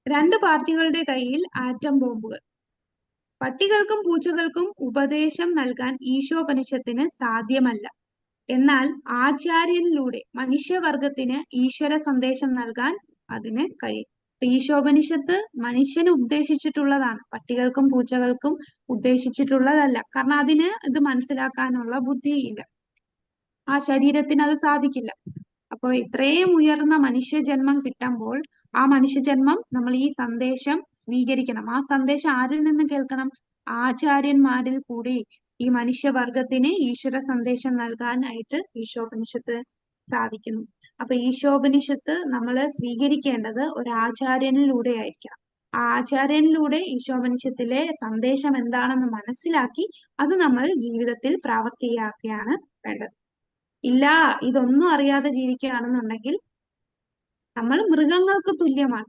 രണ്ട് പാർട്ടികളുടെ കയ്യിൽ ആറ്റം ബോംബുകൾ. പട്ടികൾക്കും പൂച്ചകൾക്കും ഉപദേശം നൽകാൻ ഈശോപനിഷത്തിന് സാധ്യമല്ല. എന്നാൽ ആചാര്യനിലൂടെ മനുഷ്യവർഗത്തിന് ഈശ്വര സന്ദേശം നൽകാൻ അതിന് കഴിയും. ഈശോപനിഷത്ത് മനുഷ്യന് ഉദ്ദേശിച്ചിട്ടുള്ളതാണ്, പട്ടികൾക്കും പൂച്ചകൾക്കും ഉദ്ദേശിച്ചിട്ടുള്ളതല്ല. കാരണം അതിന് ഇത് മനസ്സിലാക്കാനുള്ള ബുദ്ധിയില്ല, ആ ശരീരത്തിന് അത് സാധിക്കില്ല. അപ്പോൾ ഇത്രയും ഉയർന്ന മനുഷ്യജന്മം കിട്ടുമ്പോൾ ആ മനുഷ്യജന്മം നമ്മൾ ഈ സന്ദേശം സ്വീകരിക്കണം. ആ സന്ദേശം ആരിൽ നിന്ന് കേൾക്കണം? ആചാര്യന്മാരിൽ കൂടി ഈ മനുഷ്യവർഗത്തിന് ഈശ്വര സന്ദേശം നൽകാനായിട്ട് ഈശോപനിഷത്ത് സാധിക്കുന്നു. അപ്പൊ ഈശോപനിഷത്ത് നമ്മൾ സ്വീകരിക്കേണ്ടത് ഒരു ആചാര്യനിലൂടെ ആയിരിക്കണം. ആ ആചാര്യനിലൂടെ ഈശോപനിഷത്തിലെ സന്ദേശം എന്താണെന്ന് മനസ്സിലാക്കി അത് നമ്മൾ ജീവിതത്തിൽ പ്രാവർത്തികമാക്കുകയാണ് വേണ്ടത്. ഇല്ല, ഇതൊന്നും അറിയാതെ ജീവിക്കുകയാണെന്നുണ്ടെങ്കിൽ നമ്മൾ മൃഗങ്ങൾക്ക് തുല്യമാണ്.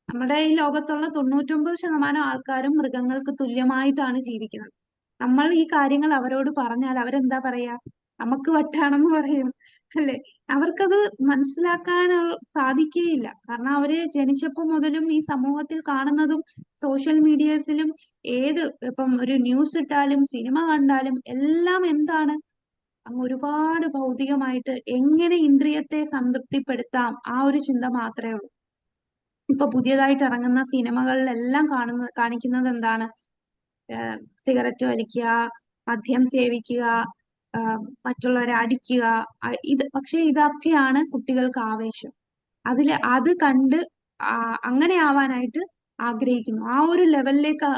നമ്മുടെ ഈ ലോകത്തുള്ള 99% ആൾക്കാരും മൃഗങ്ങൾക്ക് തുല്യമായിട്ടാണ് ജീവിക്കുന്നത്. നമ്മൾ ഈ കാര്യങ്ങൾ അവരോട് പറഞ്ഞാൽ അവരെന്താ പറയാ? നമുക്ക് വട്ടാണെന്ന് പറയും അല്ലെ? അവർക്കത് മനസ്സിലാക്കാൻ സാധിക്കുകയില്ല. കാരണം അവര് ജനിച്ചപ്പോൾ മുതലും ഈ സമൂഹത്തിൽ കാണുന്നതും സോഷ്യൽ മീഡിയത്തിലും ഇപ്പം ഒരു ന്യൂസ് ഇട്ടാലും സിനിമ കണ്ടാലും എല്ലാം എന്താണ്? അങ്ങ് ഒരുപാട് ഭൗതികമായിട്ട് എങ്ങനെ ഇന്ദ്രിയത്തെ സംതൃപ്തിപ്പെടുത്താം, ആ ഒരു ചിന്ത മാത്രമേ ഉള്ളൂ. ഇപ്പൊ പുതിയതായിട്ട് ഇറങ്ങുന്ന സിനിമകളിലെല്ലാം കാണിക്കുന്നത് എന്താണ്? സിഗരറ്റ് വലിക്കുക, മദ്യം സേവിക്കുക, മറ്റുള്ളവരെ അടിക്കുക. പക്ഷെ ഇതൊക്കെയാണ് കുട്ടികൾക്ക് ആവേശം. അത് കണ്ട് അങ്ങനെ ആവാനായിട്ട് ആഗ്രഹിക്കുന്നു. ആ ഒരു ലെവലിലേക്ക്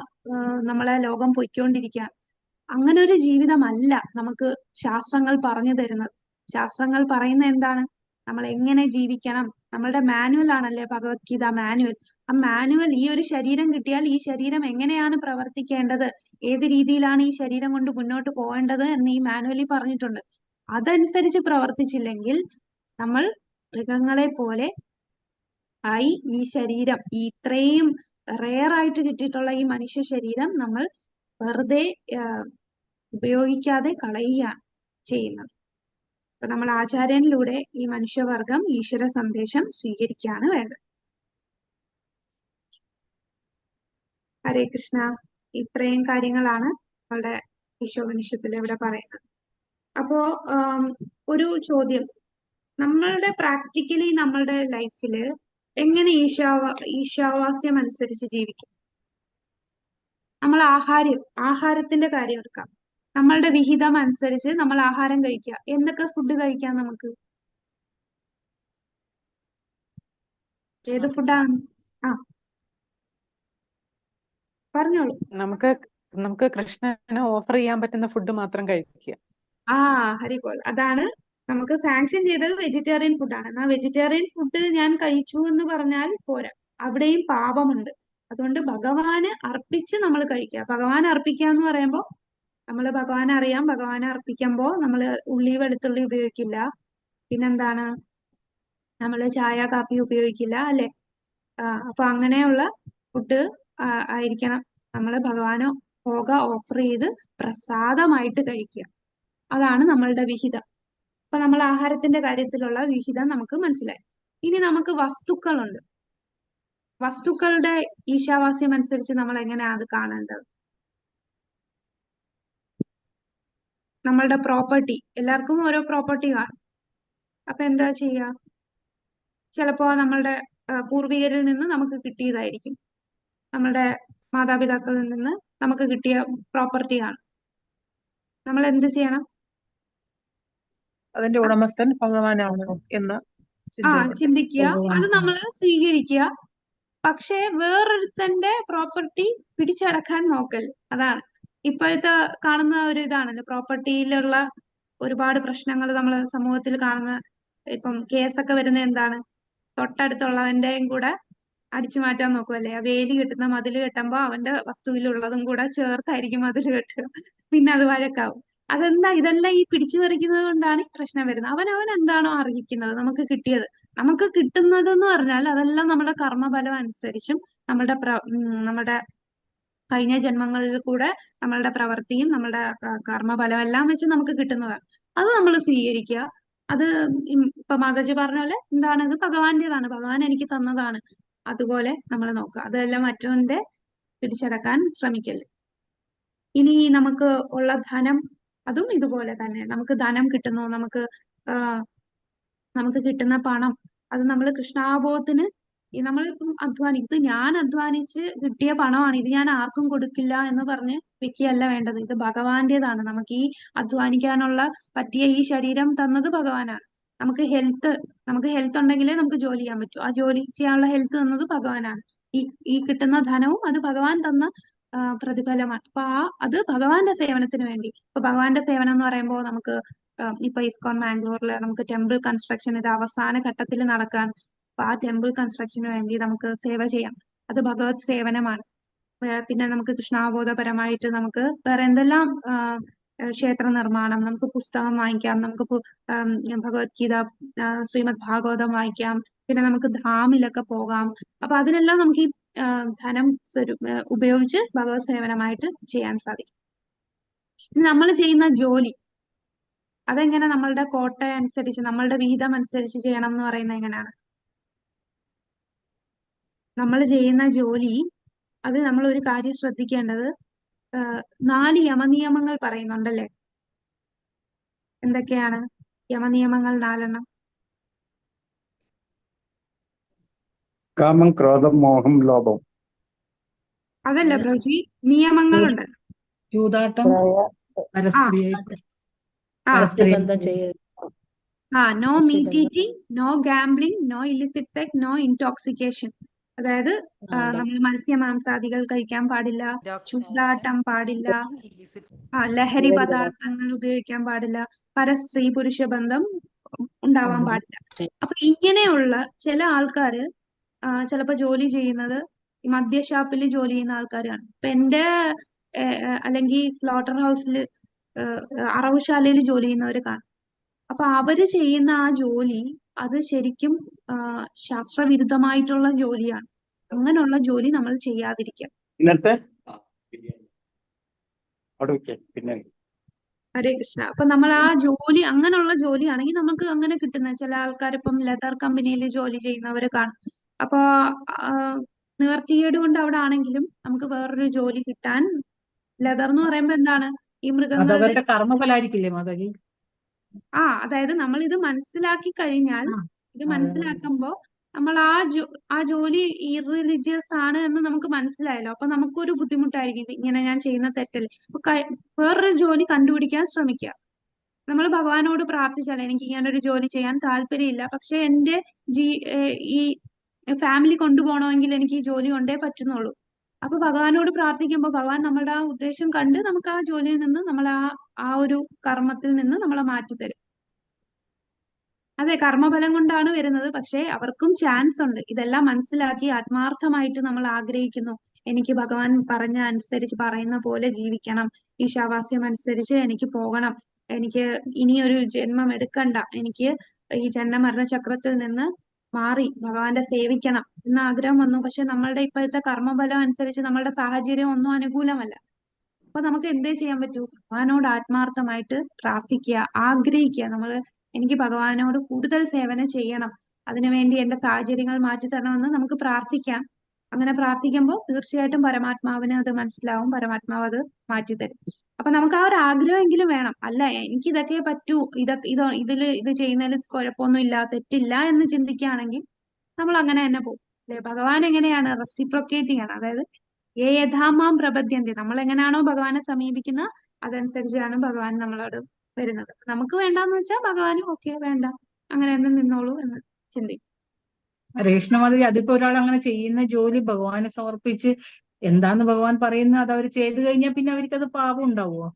നമ്മളെ ലോകം പൊയ്ക്കൊണ്ടിരിക്കുകയാണ്. അങ്ങനെ ഒരു ജീവിതമല്ല നമുക്ക് ശാസ്ത്രങ്ങൾ പറഞ്ഞു തരുന്നത്. ശാസ്ത്രങ്ങൾ പറയുന്നത് എന്താണ്? നമ്മൾ എങ്ങനെ ജീവിക്കണം, നമ്മളുടെ മാനുവൽ ആണല്ലേ ഭഗവത്ഗീത മാനുവൽ. ആ മാനുവൽ, ഈ ഒരു ശരീരം കിട്ടിയാൽ ഈ ശരീരം എങ്ങനെയാണ് പ്രവർത്തിക്കേണ്ടത്, ഏത് രീതിയിലാണ് ഈ ശരീരം കൊണ്ട് മുന്നോട്ട് പോകേണ്ടത് എന്ന് ഈ മാനുവലിൽ പറഞ്ഞിട്ടുണ്ട്. അതനുസരിച്ച് പ്രവർത്തിച്ചില്ലെങ്കിൽ നമ്മൾ മൃഗങ്ങളെ പോലെ ആയി ഈ ശരീരം, ഈ ഇത്രയും റെയർ ആയിട്ട് കിട്ടിയിട്ടുള്ള ഈ മനുഷ്യ ശരീരം നമ്മൾ വെറുതെ ഉപയോഗിക്കാതെ കളയുകയാണ് ചെയ്യുന്നത്. അപ്പൊ നമ്മൾ ആചാര്യനിലൂടെ ഈ മനുഷ്യവർഗം ഈശ്വര സന്ദേശം സ്വീകരിക്കുകയാണ് വേണ്ടത്. ഹരേ കൃഷ്ണ. ഇത്രയും കാര്യങ്ങളാണ് നമ്മളുടെ ഈശോപനിഷത്തിൽ ഇവിടെ പറയുന്നത്. അപ്പോ ഒരു ചോദ്യം, നമ്മളുടെ പ്രാക്ടിക്കലി നമ്മളുടെ ലൈഫില് എങ്ങനെ ഈശാവാസ്യം അനുസരിച്ച് ജീവിക്കും? നമ്മൾ ആഹാരത്തിന്റെ കാര്യം എടുക്കാം. നമ്മളുടെ വിഹിതം അനുസരിച്ച് നമ്മൾ ആഹാരം കഴിക്കുക. എന്തൊക്കെ ഫുഡ് കഴിക്കാം നമുക്ക്? ഏത് ഫുഡാണ്? ആ പറഞ്ഞോളൂ. നമുക്ക് കൃഷ്ണന് ഓഫർ ചെയ്യാൻ പറ്റുന്ന ഫുഡ് മാത്രം കഴിക്കുക. ഹരിപോൾ, അതാണ് നമുക്ക് സാങ്ഷൻ ചെയ്തത് വെജിറ്റേറിയൻ ഫുഡാണ്. എന്നാൽ വെജിറ്റേറിയൻ ഫുഡ് ഞാൻ കഴിച്ചു എന്ന് പറഞ്ഞാൽ പോരാ, അവിടെയും പാപമുണ്ട്. അതുകൊണ്ട് ഭഗവാന് അർപ്പിച്ച് നമ്മൾ കഴിക്കുക. ഭഗവാൻ അർപ്പിക്കുക എന്ന് പറയുമ്പോൾ നമ്മൾ ഭഗവാനെ അറിയാം, ഭഗവാനെ അർപ്പിക്കുമ്പോൾ നമ്മൾ ഉള്ളി വെളുത്തുള്ളി ഉപയോഗിക്കില്ല. പിന്നെന്താണ്, നമ്മൾ ചായ കാപ്പി ഉപയോഗിക്കില്ല അല്ലെ? അപ്പൊ അങ്ങനെയുള്ള ഫുഡ് ആയിരിക്കണം നമ്മൾ ഭഗവാന് ഭോഗ ഓഫർ ചെയ്ത് പ്രസാദമായിട്ട് കഴിക്കുക. അതാണ് നമ്മളുടെ വിഹിതം. അപ്പൊ നമ്മൾ ആഹാരത്തിന്റെ കാര്യത്തിലുള്ള വിഹിതം നമുക്ക് മനസ്സിലായി. ഇനി നമുക്ക് വസ്തുക്കളുണ്ട്. വസ്തുക്കളുടെ ഈശാവാസ്യം അനുസരിച്ച് നമ്മൾ എങ്ങനെയാണ് അത് കാണേണ്ടത്? നമ്മളുടെ പ്രോപ്പർട്ടി, എല്ലാവർക്കും ഓരോ പ്രോപ്പർട്ടി കാണും. അപ്പൊ എന്താ ചെയ്യുക? ചിലപ്പോ നമ്മളുടെ പൂർവികരിൽ നിന്ന് നമുക്ക് കിട്ടിയതായിരിക്കും, നമ്മളുടെ മാതാപിതാക്കളിൽ നിന്ന് നമുക്ക് കിട്ടിയ പ്രോപ്പർട്ടിയാണ്. നമ്മൾ എന്ത് ചെയ്യണം? അതിന്റെ ഉടമസ്ഥൻ ഭഗവാനാണ് എന്ന് ചിന്തിക്കുക, അത് നമ്മൾ സ്വീകരിക്കുക. പക്ഷെ വേറൊരുത്തന്റെ പ്രോപ്പർട്ടി പിടിച്ചടക്കാൻ നോക്കല്. അതാണ് ഇപ്പോഴത്തെ കാണുന്ന ഒരു ഇതാണല്ലോ, പ്രോപ്പർട്ടിയിലുള്ള ഒരുപാട് പ്രശ്നങ്ങൾ നമ്മൾ സമൂഹത്തിൽ കാണുന്ന. ഇപ്പം കേസൊക്കെ വരുന്ന എന്താണ്, തൊട്ടടുത്തുള്ളവന്റെയും കൂടെ അടിച്ചു മാറ്റാൻ നോക്കുമല്ലേ. ആ വേലി കെട്ടുന്ന മതില് കെട്ടുമ്പോ അവന്റെ വസ്തുവിലുള്ളതും കൂടെ ചേർത്തായിരിക്കും മതില് കെട്ടുക. പിന്നെ അത് വഴക്കാവും. അതെന്താ? ഇതെല്ലാം ഈ പിടിച്ചു പറിക്കുന്നത് കൊണ്ടാണ് പ്രശ്നം വരുന്നത്. അവൻ എന്താണോ അർഹിക്കുന്നത്, നമുക്ക് കിട്ടിയത്, നമുക്ക് കിട്ടുന്നത് എന്ന് പറഞ്ഞാൽ അതെല്ലാം നമ്മുടെ കർമ്മഫലം അനുസരിച്ചും നമ്മുടെ കഴിഞ്ഞ ജന്മങ്ങളിൽ കൂടെ നമ്മളുടെ പ്രവൃത്തിയും നമ്മളുടെ കർമ്മഫലം എല്ലാം വെച്ച് നമുക്ക് കിട്ടുന്നതാണ്. അത് നമ്മൾ സ്വീകരിക്കുക. അത് ഇപ്പൊ മാതാജി പറഞ്ഞ പോലെ എന്താണ്, ഇത് ഭഗവാന്റേതാണ്, ഭഗവാൻ എനിക്ക് തന്നതാണ്. അതുപോലെ നമ്മൾ നോക്കുക. അതെല്ലാം മറ്റവന്റെ പിടിച്ചടക്കാൻ ശ്രമിക്കല്ലേ. ഇനി നമുക്ക് ഉള്ള ധനം, അതും ഇതുപോലെ തന്നെ. നമുക്ക് ധനം കിട്ടുന്നു, നമുക്ക് കിട്ടുന്ന പണം, അത് നമ്മൾ കൃഷ്ണാബോധത്തിന് നമ്മളിപ്പം ഇത് ഞാൻ അധ്വാനിച്ച് കിട്ടിയ പണമാണ്, ഇത് ഞാൻ ആർക്കും കൊടുക്കില്ല എന്ന് പറഞ്ഞ് വെക്കുകയല്ല വേണ്ടത്. ഇത് ഭഗവാന്റേതാണ്. നമുക്ക് ഈ അധ്വാനിക്കാനുള്ള പറ്റിയ ഈ ശരീരം തന്നത് ഭഗവാനാണ്. നമുക്ക് ഹെൽത്ത് ഉണ്ടെങ്കിലേ നമുക്ക് ജോലി ചെയ്യാൻ പറ്റൂ. ആ ജോലി ചെയ്യാനുള്ള ഹെൽത്ത് തന്നത് ഭഗവാനാണ്. ഈ കിട്ടുന്ന ധനവും അത് ഭഗവാൻ തന്ന പ്രതിഫലമാണ്. അപ്പൊ അത് ഭഗവാന്റെ സേവനത്തിന് വേണ്ടി. ഇപ്പൊ ഭഗവാന്റെ സേവനം എന്ന് പറയുമ്പോൾ നമുക്ക് ഇപ്പൊ ഇസ്കോൺ മാംഗ്ലൂരിൽ നമുക്ക് ടെമ്പിൾ കൺസ്ട്രക്ഷൻ ഇത് അവസാന ഘട്ടത്തിൽ നടക്കുകയാണ്. അപ്പൊ ആ ടെമ്പിൾ കൺസ്ട്രക്ഷന് വേണ്ടി നമുക്ക് സേവ ചെയ്യാം. അത് ഭഗവത് സേവനമാണ്. പിന്നെ നമുക്ക് കൃഷ്ണാബോധപരമായിട്ട് നമുക്ക് വേറെ എന്തെല്ലാം ക്ഷേത്ര നിർമ്മാണം, നമുക്ക് പുസ്തകം വാങ്ങിക്കാം, നമുക്ക് ഭഗവത്ഗീത ശ്രീമദ് ഭാഗവതം വായിക്കാം, പിന്നെ നമുക്ക് ധാമിലൊക്കെ പോകാം. അപ്പൊ അതിനെല്ലാം നമുക്ക് ഈ ധനം ഉപയോഗിച്ച് ഭഗവത് സേവനമായിട്ട് ചെയ്യാൻ സാധിക്കും. നമ്മൾ ചെയ്യുന്ന ജോലി അതെങ്ങനെ നമ്മളുടെ കോട്ട അനുസരിച്ച് നമ്മളുടെ വിഹിതം അനുസരിച്ച് ചെയ്യണം എന്ന് പറയുന്നത് എങ്ങനെയാണ്? നമ്മൾ ചെയ്യുന്ന ജോലി, അത് നമ്മൾ ഒരു കാര്യം ശ്രദ്ധിക്കേണ്ടത്, 4 യമനിയമങ്ങൾ പറയുന്നുണ്ടല്ലേ? എന്തൊക്കെയാണ് യമനിയമങ്ങൾ? 4 കാമം, ക്രോധം, മോഹം, ലോഭം. അതല്ല പ്രഭുജി, നിയമങ്ങളുണ്ട്. ചൂതാട്ടം, no meat eating, no gambling, no illicit sex, no intoxication. അതായത് നമ്മൾ മത്സ്യമാംസാദികൾ കഴിക്കാൻ പാടില്ല, ചൂതാട്ടം പാടില്ല, ലഹരി പദാർത്ഥങ്ങൾ ഉപയോഗിക്കാൻ പാടില്ല, പരസ്ത്രീ പുരുഷ ബന്ധം ഉണ്ടാവാൻ പാടില്ല. അപ്പൊ ഇങ്ങനെയുള്ള ചില ആൾക്കാര് ചിലപ്പോ ജോലി ചെയ്യുന്നത് ഈ മദ്യഷാപ്പിൽ ജോലി ചെയ്യുന്ന ആൾക്കാരാണ്. ഇപ്പൊ എന്റെ അല്ലെങ്കിൽ സ്ലോട്ടർ ഹൗസിൽ അറവുശാലയിൽ ജോലി ചെയ്യുന്നവര് കാണും. അപ്പൊ അവര് ചെയ്യുന്ന ആ ജോലി അത് ശരിക്കും ശാസ്ത്രവിരുദ്ധമായിട്ടുള്ള ജോലിയാണ്. അങ്ങനെയുള്ള ജോലി നമ്മൾ ചെയ്യാതിരിക്കുക. ഇന്നത്തെ അവിടെ വെക്കാം പിന്നെ ഹരേ കൃഷ്ണ. അപ്പൊ നമ്മൾ ആ ജോലി അങ്ങനെയുള്ള ജോലിയാണെങ്കിൽ നമുക്ക് അങ്ങനെ കിട്ടുന്ന ചില ആൾക്കാർ ഇപ്പം ലെതർ കമ്പനിയിൽ ജോലി ചെയ്യുന്നവര് കാണും. അപ്പൊ നിവർത്തികേട് കൊണ്ട് അവിടെ ആണെങ്കിലും നമുക്ക് വേറൊരു ജോലി കിട്ടാൻ, ലെതർ എന്ന് പറയുമ്പോ എന്താണ് ഈ മൃഗങ്ങളുടെ അതവരുടെ കർമ്മഫലായിരിക്കില്ലേ മാതാജി? അതായത് നമ്മൾ ഇത് മനസ്സിലാക്കി കഴിഞ്ഞാൽ, ഇത് അതെ. മനസ്സിലാക്കുമ്പോ നമ്മൾ ആ ജോലി ഇറിലിജിയസ് ആണ് എന്ന് നമുക്ക് മനസ്സിലായല്ലോ. അപ്പൊ നമുക്കൊരു ബുദ്ധിമുട്ടായിരിക്കും ഇത് ഇങ്ങനെ ഞാൻ ചെയ്യുന്ന തെറ്റല്ലേ. അപ്പൊ വേറൊരു ജോലി കണ്ടുപിടിക്കാൻ ശ്രമിക്കുക. നമ്മൾ ഭഗവാനോട് പ്രാർത്ഥിച്ചാൽ എനിക്ക് ഇങ്ങനൊരു ജോലി ചെയ്യാൻ താല്പര്യമില്ല, പക്ഷെ എന്റെ ഈ ഫാമിലി കൊണ്ടുപോകണമെങ്കിൽ എനിക്ക് ഈ ജോലി കൊണ്ടേ പറ്റുന്നുള്ളൂ. അപ്പൊ ഭഗവാനോട് പ്രാർത്ഥിക്കുമ്പോൾ ഭഗവാൻ നമ്മുടെ ആ ഉദ്ദേശം കണ്ട് നമുക്ക് ആ ജോലിയിൽ നിന്ന് നമ്മൾ ആ ഒരു കർമ്മത്തിൽ നിന്ന് നമ്മളെ മാറ്റിത്തരും. അതെ, കർമ്മഫലം കൊണ്ടാണ് വരുന്നത്. പക്ഷെ അവർക്കും ചാൻസ് ഉണ്ട്. ഇതെല്ലാം മനസ്സിലാക്കി ആത്മാർത്ഥമായിട്ട് നമ്മൾ ആഗ്രഹിക്കുന്നു, എനിക്ക് ഭഗവാൻ പറഞ്ഞ അനുസരിച്ച് പറയുന്ന പോലെ ജീവിക്കണം, ഈശാവാസ്യം അനുസരിച്ച് എനിക്ക് പോകണം, എനിക്ക് ഇനിയൊരു ജന്മം എടുക്കണ്ട, എനിക്ക് ഈ ജന്മമരണ ചക്രത്തിൽ നിന്ന് മാറി ഭഗവാന്റെ സേവിക്കണം എന്ന ആഗ്രഹം വന്നു. പക്ഷെ നമ്മളുടെ ഇപ്പോഴത്തെ കർമ്മഫലം അനുസരിച്ച് നമ്മളുടെ സാഹചര്യം ഒന്നും അനുകൂലമല്ല. അപ്പൊ നമുക്ക് എന്തേ ചെയ്യാൻ പറ്റൂ? ഭഗവാനോട് ആത്മാർത്ഥമായിട്ട് പ്രാർത്ഥിക്കുക, ആഗ്രഹിക്കുക. എനിക്ക് ഭഗവാനോട് കൂടുതൽ സേവനം ചെയ്യണം, അതിനുവേണ്ടി എന്റെ സാഹചര്യങ്ങൾ മാറ്റി തരണമെന്ന് നമുക്ക് പ്രാർത്ഥിക്കാം. അങ്ങനെ പ്രാർത്ഥിക്കുമ്പോൾ തീർച്ചയായിട്ടും പരമാത്മാവിന് അത് മനസ്സിലാവും, പരമാത്മാവ് അത് മാറ്റിത്തരും. അപ്പൊ നമുക്ക് ആ ഒരു ആഗ്രഹമെങ്കിലും വേണം. അല്ല എനിക്ക് ഇതൊക്കെ പറ്റൂ, ഇത് ചെയ്യുന്നതിൽ കുഴപ്പമൊന്നുമില്ല, തെറ്റില്ല എന്ന് ചിന്തിക്കുകയാണെങ്കിൽ നമ്മൾ അങ്ങനെ തന്നെ പോകും. അല്ലെ, ഭഗവാൻ എങ്ങനെയാണ്? റെസിപ്രൊക്കേറ്റിംഗ് ആണ്. അതായത് യഥാമാം പ്രപദ്യന്തി, നമ്മൾ എങ്ങനെയാണോ ഭഗവാനെ സമീപിക്കുന്ന അതനുസരിച്ചാണ് ഭഗവാൻ നമ്മളോട് വരുന്നത്. നമുക്ക് വേണ്ടാന്ന് വെച്ചാൽ ഭഗവാനും ഓക്കെ വേണ്ട, അങ്ങനെ തന്നെ നിന്നോളൂ എന്ന് ചിന്തിക്കും. രേഷ്ണ മാതാജി, അതിപ്പോ ഒരാൾ അങ്ങനെ ചെയ്യുന്ന ജോലി ഭഗവാനെ സമർപ്പിച്ച് എന്താന്ന് ഭഗവാൻ പറയുന്നത് അത് അവർ ചെയ്തു കഴിഞ്ഞാൽ പിന്നെ അവർക്ക് അത് പാപം ഉണ്ടാവുമോ?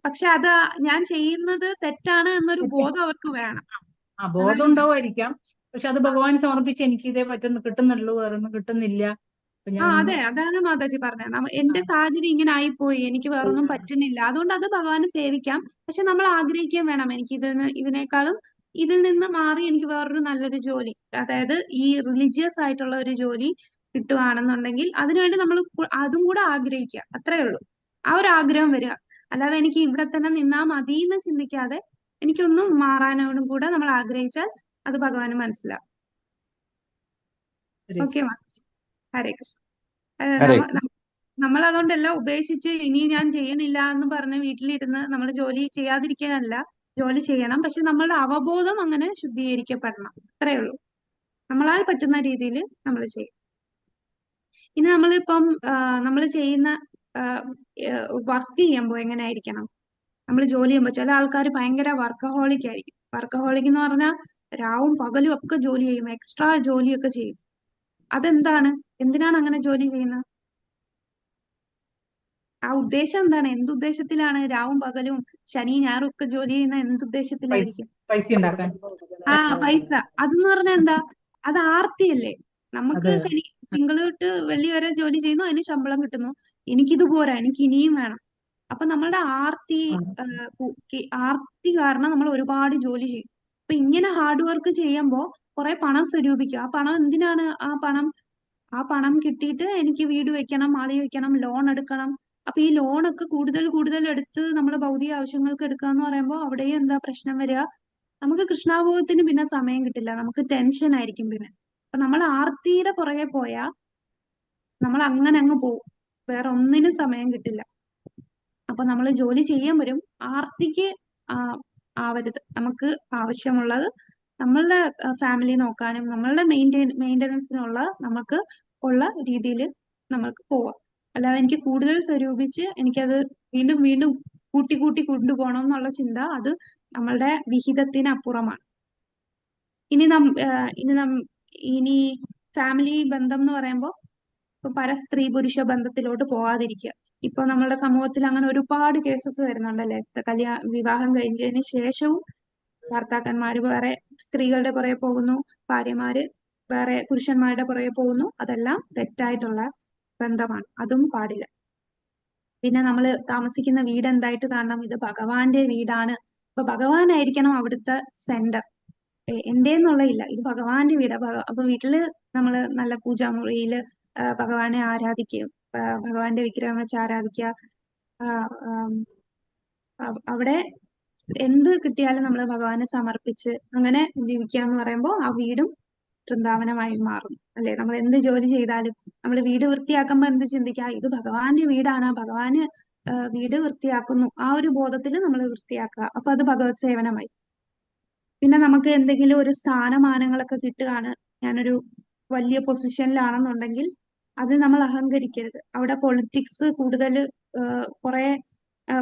പക്ഷെ അത് ഞാൻ ചെയ്യുന്നത് തെറ്റാണ് എന്നൊരു ബോധം അവർക്ക് വേണം. ബോധം ഉണ്ടാവുമായിരിക്കാം. പക്ഷെ അത് ഭഗവാൻ സമർപ്പിച്ച് എനിക്ക് ഇതേ കിട്ടുന്നുള്ളൂ, വേറൊന്നും കിട്ടുന്നില്ല. അതെ, അതാണ് മാതാജി പറഞ്ഞത്. എന്റെ സാഹചര്യം ഇങ്ങനെ ആയിപ്പോയി, എനിക്ക് വേറൊന്നും പറ്റുന്നില്ല, അതുകൊണ്ട് അത് ഭഗവാനെ സേവിക്കാം. പക്ഷെ നമ്മൾ ആഗ്രഹിക്കുകയും വേണം, എനിക്ക് ഇതിനേക്കാളും ഇതിൽ നിന്ന് മാറി എനിക്ക് വേറൊരു നല്ലൊരു ജോലി, അതായത് ഈ റിലീജിയസ് ആയിട്ടുള്ള ഒരു ജോലി കിട്ടുകയാണെന്നുണ്ടെങ്കിൽ അതിനുവേണ്ടി നമ്മൾ അതും കൂടെ ആഗ്രഹിക്കുക. അത്രേ ഉള്ളൂ. ആ ഒരു ആഗ്രഹം വരിക. അല്ലാതെ എനിക്ക് ഇവിടെ തന്നെ നിന്നാ മതി എന്ന് ചിന്തിക്കാതെ എനിക്കൊന്നും മാറാനോടും കൂടെ നമ്മൾ ആഗ്രഹിച്ചാൽ അത് ഭഗവാന് മനസ്സിലാവും. ഓക്കെ മാതാജി, ഹരേ കൃഷ്ണ. ഹരേ നമ്മൾ അതുകൊണ്ടെല്ലാം ഉപേക്ഷിച്ച് ഇനി ഞാൻ ചെയ്യണില്ല എന്ന് പറഞ്ഞ് വീട്ടിലിരുന്ന് നമ്മൾ ജോലി ചെയ്യാതിരിക്കാനല്ല, ജോലി ചെയ്യണം. പക്ഷെ നമ്മളുടെ അവബോധം അങ്ങനെ ശുദ്ധീകരിക്കപ്പെടണം. അത്രേ ഉള്ളൂ. നമ്മളാൽ പറ്റുന്ന രീതിയിൽ നമ്മൾ ചെയ്യും. ഇനി നമ്മളിപ്പം നമ്മൾ ചെയ്യുന്ന വർക്ക് ചെയ്യുമ്പോൾ എങ്ങനെയായിരിക്കണം? നമ്മൾ ജോലി ചെയ്യുമ്പോൾ ചില ആൾക്കാർ ഭയങ്കര വർക്കഹോളിക് ആയിരിക്കും. വർക്കഹോളിക് എന്ന് പറഞ്ഞാൽ രാവും പകലും ഒക്കെ ജോലി ചെയ്യും, എക്സ്ട്രാ ജോലിയൊക്കെ ചെയ്യും. അതെന്താണ്? എന്തിനാണ് അങ്ങനെ ജോലി ചെയ്യുന്നത്? ആ ഉദ്ദേശം എന്താണ്? എന്തുദ്ദേശത്തിലാണ് രാവും പകലും ശനി ഞായറും ഒക്കെ ജോലി ചെയ്യുന്ന? എന്തുദ്ദേശത്തിലായിരിക്കും? പൈസ ഉണ്ടാക്കാൻ. പൈസ. അതെന്ന് പറഞ്ഞാൽ എന്താ? അത് ആർത്തിയല്ലേ. നമുക്ക് തിങ്കൾ തൊട്ട് വെള്ളി വരെ ജോലി ചെയ്യുന്നു, അതിന് ശമ്പളം കിട്ടുന്നു. എനിക്കിത് പോരാ, എനിക്ക് ഇനിയും വേണം. അപ്പൊ നമ്മളുടെ ആർത്തി കാരണം നമ്മൾ ഒരുപാട് ജോലി ചെയ്യും. അപ്പൊ ഇങ്ങനെ ഹാർഡ് വർക്ക് ചെയ്യുമ്പോൾ കുറെ പണം സ്വരൂപിക്കും. ആ പണം എന്തിനാണ്? ആ പണം കിട്ടിയിട്ട് എനിക്ക് വീട് വെക്കണം, മാളി വെക്കണം, ലോൺ എടുക്കണം. അപ്പൊ ഈ ലോണൊക്കെ കൂടുതൽ കൂടുതൽ എടുത്ത് നമ്മുടെ ഭൗതിക ആവശ്യങ്ങൾക്ക് എടുക്കുക എന്ന് പറയുമ്പോൾ അവിടെയും എന്താ പ്രശ്നം വരിക? നമുക്ക് കൃഷ്ണാഭോഗത്തിന് പിന്നെ സമയം കിട്ടില്ല, നമുക്ക് ടെൻഷൻ ആയിരിക്കും പിന്നെ. അപ്പൊ നമ്മൾ ആർത്തിയുടെ പുറകെ പോയാൽ നമ്മൾ അങ്ങനെ അങ്ങ് പോകും, വേറെ ഒന്നിനും സമയം കിട്ടില്ല. അപ്പൊ നമ്മൾ ജോലി ചെയ്യുമ്പോഴും ആർത്തിക്ക് ആവരുത്. നമുക്ക് ആവശ്യമുള്ളത് നമ്മളുടെ ഫാമിലി നോക്കാനും നമ്മളുടെ മെയിൻ്റനൻസിനുള്ള നമുക്ക് ഉള്ള രീതിയിൽ നമ്മൾക്ക് പോവാം. അല്ലാതെ എനിക്ക് കൂടുതൽ സ്വരൂപിച്ച് എനിക്കത് വീണ്ടും വീണ്ടും കൂട്ടി കൂട്ടി കൊണ്ടുപോകണം എന്നുള്ള ചിന്ത അത് നമ്മളുടെ വിഹിതത്തിന് അപ്പുറമാണ്. ഇനി ഫാമിലി ബന്ധം എന്ന് പറയുമ്പോൾ ഇപ്പൊ പരസ്ത്രീ പുരുഷ ബന്ധത്തിലോട്ട് പോകാതിരിക്കുക. ഇപ്പൊ നമ്മുടെ സമൂഹത്തിൽ അങ്ങനെ ഒരുപാട് കേസസ് വരുന്നുണ്ടല്ലേ. വിവാഹം കഴിഞ്ഞതിന് ശേഷവും ഭർത്താക്കന്മാര് വേറെ സ്ത്രീകളുടെ പുറകെ പോകുന്നു, ഭാര്യമാര് വേറെ പുരുഷന്മാരുടെ പുറകെ പോകുന്നു. അതെല്ലാം തെറ്റായിട്ടുള്ള ബന്ധമാണ്, അതും പാടില്ല. പിന്നെ നമ്മൾ താമസിക്കുന്ന വീട് എന്തായിട്ട് കാണണം? ഇത് ഭഗവാന്റെ വീടാണ്. അപ്പൊ ഭഗവാനായിരിക്കണം അവിടുത്തെ സെന്റർ. എന്റെ ഇല്ല, ഇത് ഭഗവാന്റെ വീടാ. അപ്പൊ വീട്ടില് നമ്മള് നല്ല പൂജാമുറിയില് ഭഗവാനെ ആരാധിക്കും, ഭഗവാന്റെ വിഗ്രഹം വെച്ച് ആരാധിക്കുക. അവിടെ എന്ത് കിട്ടിയാലും നമ്മൾ ഭഗവാനെ സമർപ്പിച്ച് അങ്ങനെ ജീവിക്കുക എന്ന് പറയുമ്പോൾ ആ വീടും വൃന്ദാവനമായി മാറും, അല്ലെ? നമ്മൾ എന്ത് ജോലി ചെയ്താലും നമ്മൾ വീട് വൃത്തിയാക്കുമ്പോൾ എന്ത് ചിന്തിക്കുക? ഇത് ഭഗവാന്റെ വീടാണ്, ഭഗവാന് വീട് വൃത്തിയാക്കുന്നു, ആ ഒരു ബോധത്തിൽ നമ്മൾ വൃത്തിയാക്കുക. അപ്പൊ അത് ഭഗവത് സേവനമായി. പിന്നെ നമുക്ക് എന്തെങ്കിലും ഒരു സ്ഥാനമാനങ്ങളൊക്കെ കിട്ടുകയാണ്, ഞാനൊരു വലിയ പൊസിഷനിലാണെന്നുണ്ടെങ്കിൽ അത് നമ്മൾ അഹങ്കരിക്കരുത്. അവിടെ പൊളിറ്റിക്സ് കൂടുതൽ കുറെ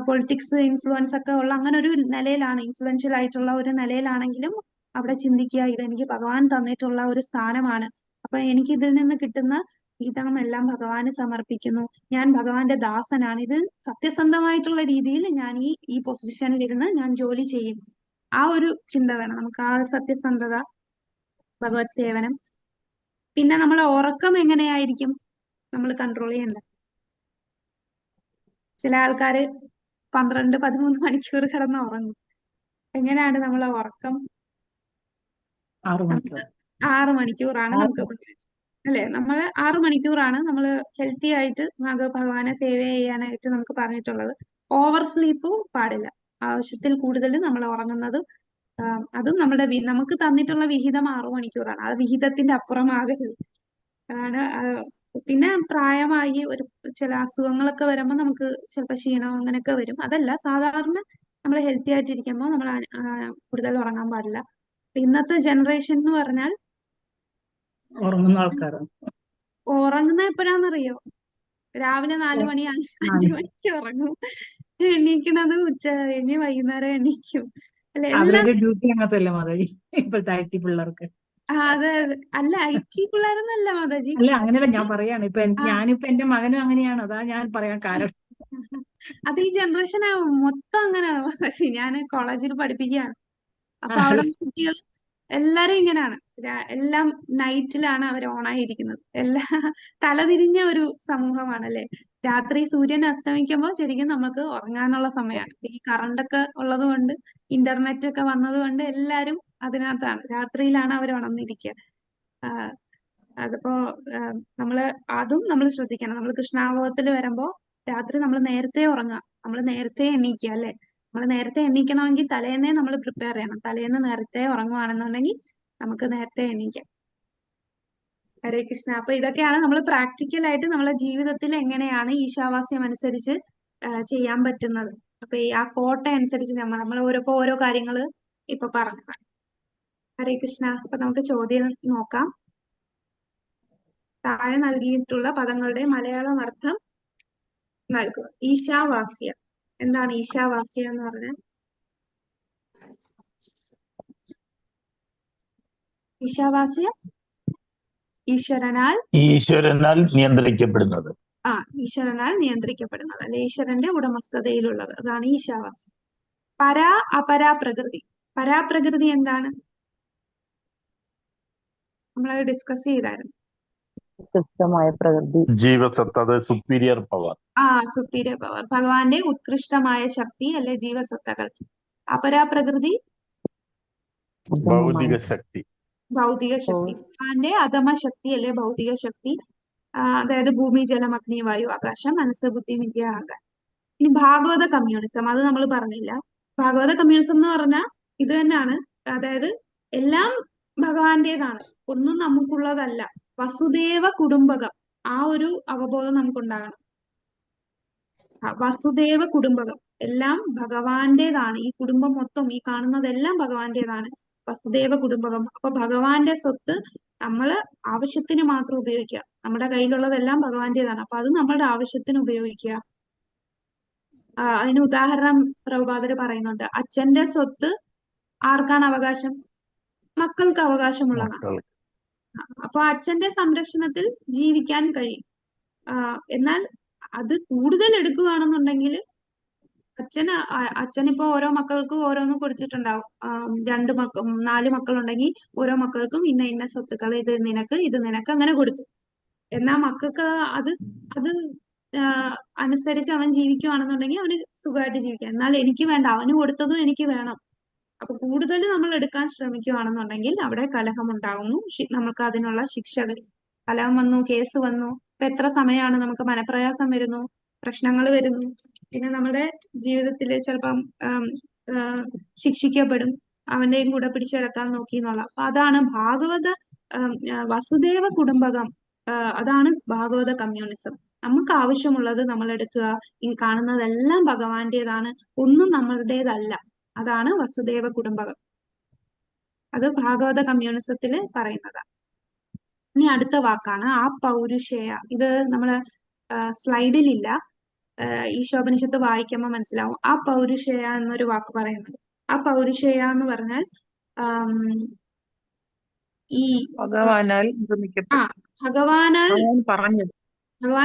പൊളിറ്റിക്സ് ഇൻഫ്ലുവൻസ് ഒക്കെ ഉള്ള അങ്ങനെ ഒരു നിലയിലാണ്, ഇൻഫ്ലുവൻഷ്യൽ ആയിട്ടുള്ള ഒരു നിലയിലാണെങ്കിലും അവിടെ ചിന്തിക്കുക, ഇതെനിക്ക് ഭഗവാൻ തന്നിട്ടുള്ള ഒരു സ്ഥാനമാണ്. അപ്പൊ എനിക്ക് ഇതിൽ നിന്ന് കിട്ടുന്ന ഗീതം എല്ലാം ഭഗവാന് സമർപ്പിക്കുന്നു, ഞാൻ ഭഗവാന്റെ ദാസനാണ്. ഇത് സത്യസന്ധമായിട്ടുള്ള രീതിയിൽ ഞാൻ ഈ പൊസിഷനിൽ ഇരുന്ന് ഞാൻ ജോലി ചെയ്യും. ആ ഒരു ചിന്ത വേണം നമുക്ക്, ആ സത്യസന്ധത, ഭഗവത് സേവനം. പിന്നെ നമ്മളെ ഉറക്കം എങ്ങനെയായിരിക്കും നമ്മൾ കൺട്രോൾ ചെയ്യേണ്ടത്? ചില ആൾക്കാര് 12-13 മണിക്കൂർ കിടന്ന് ഉറങ്ങും. എങ്ങനെയാണ് നമ്മളെ ഉറക്കം? 6 നമുക്ക് മണിക്കൂർ 6 മണിക്കൂറാണ് നമുക്ക് അല്ലെ? നമ്മൾ 6 മണിക്കൂറാണ് നമ്മൾ ഹെൽത്തി ആയിട്ട് ഭഗവാനെ സേവ ചെയ്യാനായിട്ട് നമുക്ക് പറഞ്ഞിട്ടുള്ളത്. ഓവർ സ്ലീപ്പ് പാടില്ല. ആവശ്യത്തിൽ കൂടുതൽ നമ്മൾ ഉറങ്ങുന്നത്, അതും നമ്മുടെ നമുക്ക് തന്നിട്ടുള്ള വിഹിതം 6 മണിക്കൂറാണ്. ആ വിഹിതത്തിന്റെ അപ്പുറമാകരുത്. ആണ്. പിന്നെ പ്രായമായി ഒരു ചില അസുഖങ്ങളൊക്കെ വരുമ്പോൾ നമുക്ക് ചിലപ്പോൾ ക്ഷീണം അങ്ങനെയൊക്കെ വരും. അതല്ല, സാധാരണ നമ്മൾ ഹെൽത്തി ആയിട്ടിരിക്കുമ്പോൾ നമ്മൾ കൂടുതൽ ഉറങ്ങാൻ പാടില്ല. ഇന്നത്തെ ജനറേഷൻ എന്ന് പറഞ്ഞാൽ ഉറങ്ങുന്ന ആൾക്കാരാണ്. ഉറങ്ങുന്ന എപ്പോഴാണെന്നറിയോ? രാവിലെ 4 മണി 5 മണിക്ക് ഉറങ്ങും, എണീക്കണത് ഉച്ച കഴിഞ്ഞ് വൈകുന്നേരം എണീക്കും, അല്ലെ? എല്ലാം അവരുടെ ഡ്യൂട്ടി അങ്ങനത്തെ മാതാജി, ഇപ്പോഴത്തെ IT പിള്ളേർക്ക്. അതെ. അല്ല, IT പിള്ളേരെന്നല്ല മാതാജി. അല്ല, അങ്ങനെയല്ല ഞാൻ പറയാണ്. ഞാനിപ്പോ എന്റെ മകനും അങ്ങനെയാണ്, അതാ ഞാൻ പറയാൻ കാരണം. അത് ഈ ജനറേഷൻ മൊത്തം അങ്ങനെയാണ് മാതാജി. ഞാൻ കോളേജിൽ പഠിപ്പിക്കുകയാണ്. അപ്പൊ അവിടെ കുട്ടികൾ എല്ലാരും ഇങ്ങനെയാണ്. എല്ലാം നൈറ്റിലാണ് അവർ ഓണായിരിക്കുന്നത്. തലതിരിഞ്ഞ ഒരു സമൂഹമാണ്, അല്ലെ? രാത്രി സൂര്യൻ അസ്തമിക്കുമ്പോൾ ശരിക്കും നമുക്ക് ഉറങ്ങാനുള്ള സമയമാണ്. ഈ കറണ്ടൊക്കെ ഉള്ളത് കൊണ്ട്, ഇന്റർനെറ്റ് ഒക്കെ വന്നത് കൊണ്ട് എല്ലാരും അതിനകത്താണ്, രാത്രിയിലാണ് അവർ ഉണർന്നിരിക്കുക. അതിപ്പോ നമ്മള് അതും നമ്മൾ ശ്രദ്ധിക്കണം. നമ്മൾ കൃഷ്ണാവബോധത്തിൽ വരുമ്പോ രാത്രി നമ്മൾ നേരത്തെ ഉറങ്ങുക, നമ്മൾ നേരത്തെ എണീക്കുക, അല്ലെ? നമ്മൾ നേരത്തെ എണീക്കണമെങ്കിൽ തലേന്നേ നമ്മൾ പ്രിപ്പയർ ചെയ്യണം. തലേന്ന് നേരത്തെ ഉറങ്ങുവാണെന്നുണ്ടെങ്കിൽ നമുക്ക് നേരത്തെ എണീക്കാം. ഹരേ കൃഷ്ണ. അപ്പൊ ഇതൊക്കെയാണ് നമ്മൾ പ്രാക്ടിക്കലായിട്ട് നമ്മളെ ജീവിതത്തിൽ എങ്ങനെയാണ് ഈശാവാസ്യം അനുസരിച്ച് ചെയ്യാൻ പറ്റുന്നത്. അപ്പൊ ആ കോട്ട അനുസരിച്ച് നമ്മൾ ഓരോ കാര്യങ്ങള് ഇപ്പൊ പറഞ്ഞതാണ്. ഹരേ കൃഷ്ണ. അപ്പൊ നമുക്ക് ചോദ്യം നോക്കാം. താഴെ നൽകിയിട്ടുള്ള പദങ്ങളുടെ മലയാളം അർത്ഥം നൽകുക. ഈശാവാസ്യ. എന്താണ് ഈശാവാസ്യ എന്ന് പറഞ്ഞാൽ? ഈശാവാസ്യ ഈശ്വരനാൽ നിയന്ത്രിക്കപ്പെടുന്നത്. ഈശ്വരനാൽ നിയന്ത്രിക്കപ്പെടുന്നത്, അല്ലെ? ഈശ്വരന്റെ ഉടമസ്ഥതയിലുള്ളത്, അതാണ് ഈശാവാസ്യം. പരാ അപരാ പ്രകൃതി. പരാപ്രകൃതി എന്താണ്? നമ്മളത് ഡിസ്കസ് ചെയ്തായിരുന്നു. ഉത്കൃഷ്ടമായ പ്രകൃതി, ജീവസത്ത, സുപ്പീരിയർ പവർ. സുപ്പീരിയർ പവർ, ഭഗവാന്റെ ഉത്കൃഷ്ടമായ ശക്തി, അല്ലെ? ജീവസത്തകൾ. അപരാപ്രകൃതി ഭൗതിക ശക്തി. ഭഗവാന്റെ അധമ ശക്തി, അല്ലെ? ഭൗതിക ശക്തി. അതായത് ഭൂമി, ജലം, അഗ്നി, വായു, ആകാശം, മനസ്സ്, ബുദ്ധി, വിദ്യ, ആകാരം. ഇനി ഭാഗവത കമ്മ്യൂണിസം, അത് നമ്മൾ പറഞ്ഞില്ല. ഭാഗവത കമ്മ്യൂണിസം എന്ന് പറഞ്ഞാൽ ഇത് തന്നെയാണ്. അതായത് എല്ലാം ഭഗവാന്റേതാണ്, ഒന്നും നമുക്കുള്ളതല്ല. വസുദേവ കുടുംബകം, ആ ഒരു അവബോധം നമുക്കുണ്ടാകണം. വസുദേവ കുടുംബകം, എല്ലാം ഭഗവാന്റേതാണ്. ഈ കുടുംബം മൊത്തം, ഈ കാണുന്നതെല്ലാം ഭഗവാന്റേതാണ്. വസുദേവ കുടുംബകം. അപ്പൊ ഭഗവാന്റെ സ്വത്ത് നമ്മള് ആവശ്യത്തിന് മാത്രം ഉപയോഗിക്കുക. നമ്മുടെ കയ്യിലുള്ളതെല്ലാം ഭഗവാന്റേതാണ്, അപ്പൊ അത് നമ്മളുടെ ആവശ്യത്തിന് ഉപയോഗിക്കുക. അതിന് ഉദാഹരണം പ്രഭുപാദര് പറയുന്നുണ്ട്. അച്ഛന്റെ സ്വത്ത് ആർക്കാണ് അവകാശം? മക്കൾക്ക് അവകാശമുള്ളതാണ്. അപ്പൊ അച്ഛന്റെ സംരക്ഷണത്തിൽ ജീവിക്കാൻ കഴിയും. എന്നാൽ അത് കൂടുതൽ എടുക്കുകയാണെന്നുണ്ടെങ്കിൽ അച്ഛനിപ്പോ ഓരോ മക്കൾക്കും ഓരോന്ന് കൊടുത്തിട്ടുണ്ടാവും. 4 മക്കളുണ്ടെങ്കിൽ ഓരോ മക്കൾക്കും ഇന്ന ഇന്ന സ്വത്തുക്കൾ, ഇത് നിനക്ക് അങ്ങനെ കൊടുത്തു. എന്നാ മക്കൾക്ക് അത് അത് അനുസരിച്ച് അവൻ ജീവിക്കുവാണെന്നുണ്ടെങ്കിൽ അവന് സുഖമായിട്ട് ജീവിക്കാം. എന്നാൽ എനിക്ക് വേണ്ട, അവന് കൊടുത്തതും എനിക്ക് വേണം. അപ്പൊ കൂടുതൽ നമ്മൾ എടുക്കാൻ ശ്രമിക്കുകയാണെന്നുണ്ടെങ്കിൽ അവിടെ കലഹം ഉണ്ടാകുന്നു. നമുക്ക് അതിനുള്ള ശിക്ഷ വരും. കലഹം വന്നു, കേസ് വന്നു, ഇപ്പൊ എത്ര സമയമാണ് നമുക്ക് മനപ്രയാസം വരുന്നു, പ്രശ്നങ്ങൾ വരുന്നു. പിന്നെ നമ്മുടെ ജീവിതത്തിൽ ചിലപ്പം ശിക്ഷിക്കപ്പെടും, അവന്റെയും കൂടെ പിടിച്ചെടുക്കാൻ നോക്കി എന്നുള്ള. അപ്പൊ അതാണ് വസുദേവ കുടുംബകം. അതാണ് ഭാഗവത കമ്മ്യൂണിസം. നമുക്ക് ആവശ്യമുള്ളത് നമ്മൾ എടുക്കുക. ഈ കാണുന്നതെല്ലാം ഭഗവാന്റേതാണ്, ഒന്നും നമ്മളുടേതല്ല. അതാണ് വസുദേവ കുടുംബകം. അത് ഭാഗവത കമ്മ്യൂണിസത്തില് പറയുന്നതാണ്. ഇനി അടുത്ത വാക്കാണ് ആ പൗരുഷേയ. ഇത് നമ്മള് സ്ലൈഡിലില്ല, ഈശോപനിഷത്ത് വായിക്കുമ്പോൾ മനസ്സിലാവും. ആ പൗരുഷേയ എന്നൊരു വാക്ക് പറയുന്നത്. ആ പൗരുഷേയ എന്ന് പറഞ്ഞാൽ ഈ ഭഗവാനാൽ നിർമ്മിക്കപ്പെട്ട ഭഗവാനാൽ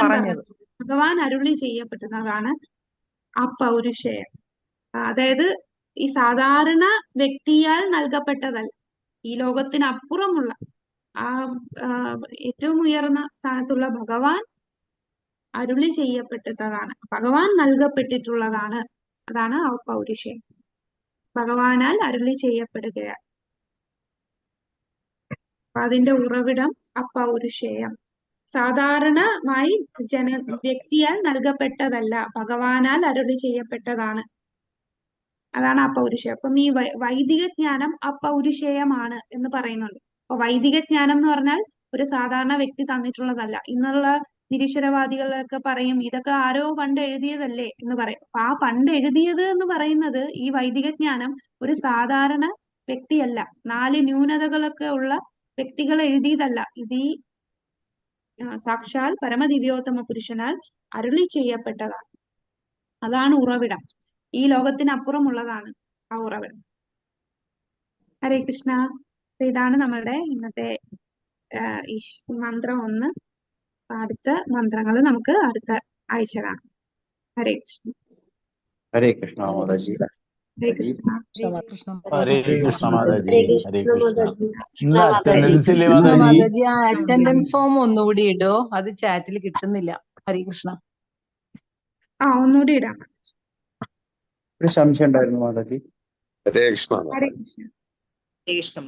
പറഞ്ഞത് ഭഗവാൻ അരുളി ചെയ്യപ്പെട്ടതാണ് ആ പൗരുഷേയം. അതായത് ഈ സാധാരണ വ്യക്തിയാൽ നൽകപ്പെട്ടതല്ല, ഈ ലോകത്തിനപ്പുറമുള്ള ആ ഏറ്റവും ഉയർന്ന സ്ഥാനത്തുള്ള ഭഗവാൻ അരുളി ചെയ്യപ്പെട്ടതാണ്, ഭഗവാൻ നൽകപ്പെട്ടിട്ടുള്ളതാണ്. അതാണ് ആ പൗരുഷേയം. ഭഗവാനാൽ അരുളി ചെയ്യപ്പെടുകയാണ്. അതിന്റെ ഉറവിടം അപൗരുഷേയം. സാധാരണമായി വ്യക്തിയാൽ നൽകപ്പെട്ടതല്ല, ഭഗവാനാൽ അരുളി ചെയ്യപ്പെട്ടതാണ്. അതാണ് അപൗരുഷേയം. അപ്പം ഈ വൈദിക ജ്ഞാനം അപൗരുഷേയമാണ് എന്ന് പറയുന്നുണ്ട്. അപ്പൊ വൈദിക ജ്ഞാനം എന്ന് പറഞ്ഞാൽ ഒരു സാധാരണ വ്യക്തി തന്നിട്ടുള്ളതല്ല. ഇന്നുള്ള നിരീശ്വരവാദികളൊക്കെ പറയും ഇതൊക്കെ ആരോ പണ്ട് എഴുതിയതല്ലേ എന്ന് പറയും. അപ്പൊ ആ പണ്ട് എഴുതിയത് എന്ന് പറയുന്നത്, ഈ വൈദിക ജ്ഞാനം ഒരു സാധാരണ വ്യക്തിയല്ല, 4 ന്യൂനതകളൊക്കെ ഉള്ള വ്യക്തികൾ എഴുതിയതല്ല. ഇത് ഈ സാക്ഷാൽ പരമദിവ്യോത്തമ പുരുഷനാൽ അരുളി ചെയ്യപ്പെട്ടതാണ്. അതാണ് ഉറവിടം. ഈ ലോകത്തിനപ്പുറമുള്ളതാണ് ആ ഉറവിടം. ഹരേ കൃഷ്ണ. ഇതാണ് നമ്മളുടെ ഇന്നത്തെ മന്ത്രം 1. അടുത്ത മന്ത്രങ്ങൾ നമുക്ക് അടുത്ത ആഴ്ച കാണാം. ഹരേ കൃഷ്ണ. ഹരേ കൃഷ്ണ മാതാജി. ഹരേ കൃഷ്ണ. ഹരേ കൃഷ്ണ മാതാജി. ഹരേ കൃഷ്ണ. ഇന്ന് അറ്റൻഡൻസ് ഇല്ലേ മാതാജി? മാതാജി, ആ അറ്റൻഡൻസ് ഫോം ഒന്നുകൂടി ഇടോ, അത് ചാറ്റിൽ കിട്ടുന്നില്ല. ഹരേ കൃഷ്ണ. ഒന്നുകൂടി ഇടാം. ഒരു സംശയം ഉണ്ടായിരുന്നു മാതാജി. ഹരേ കൃഷ്ണ. ഹരേ കൃഷ്ണ.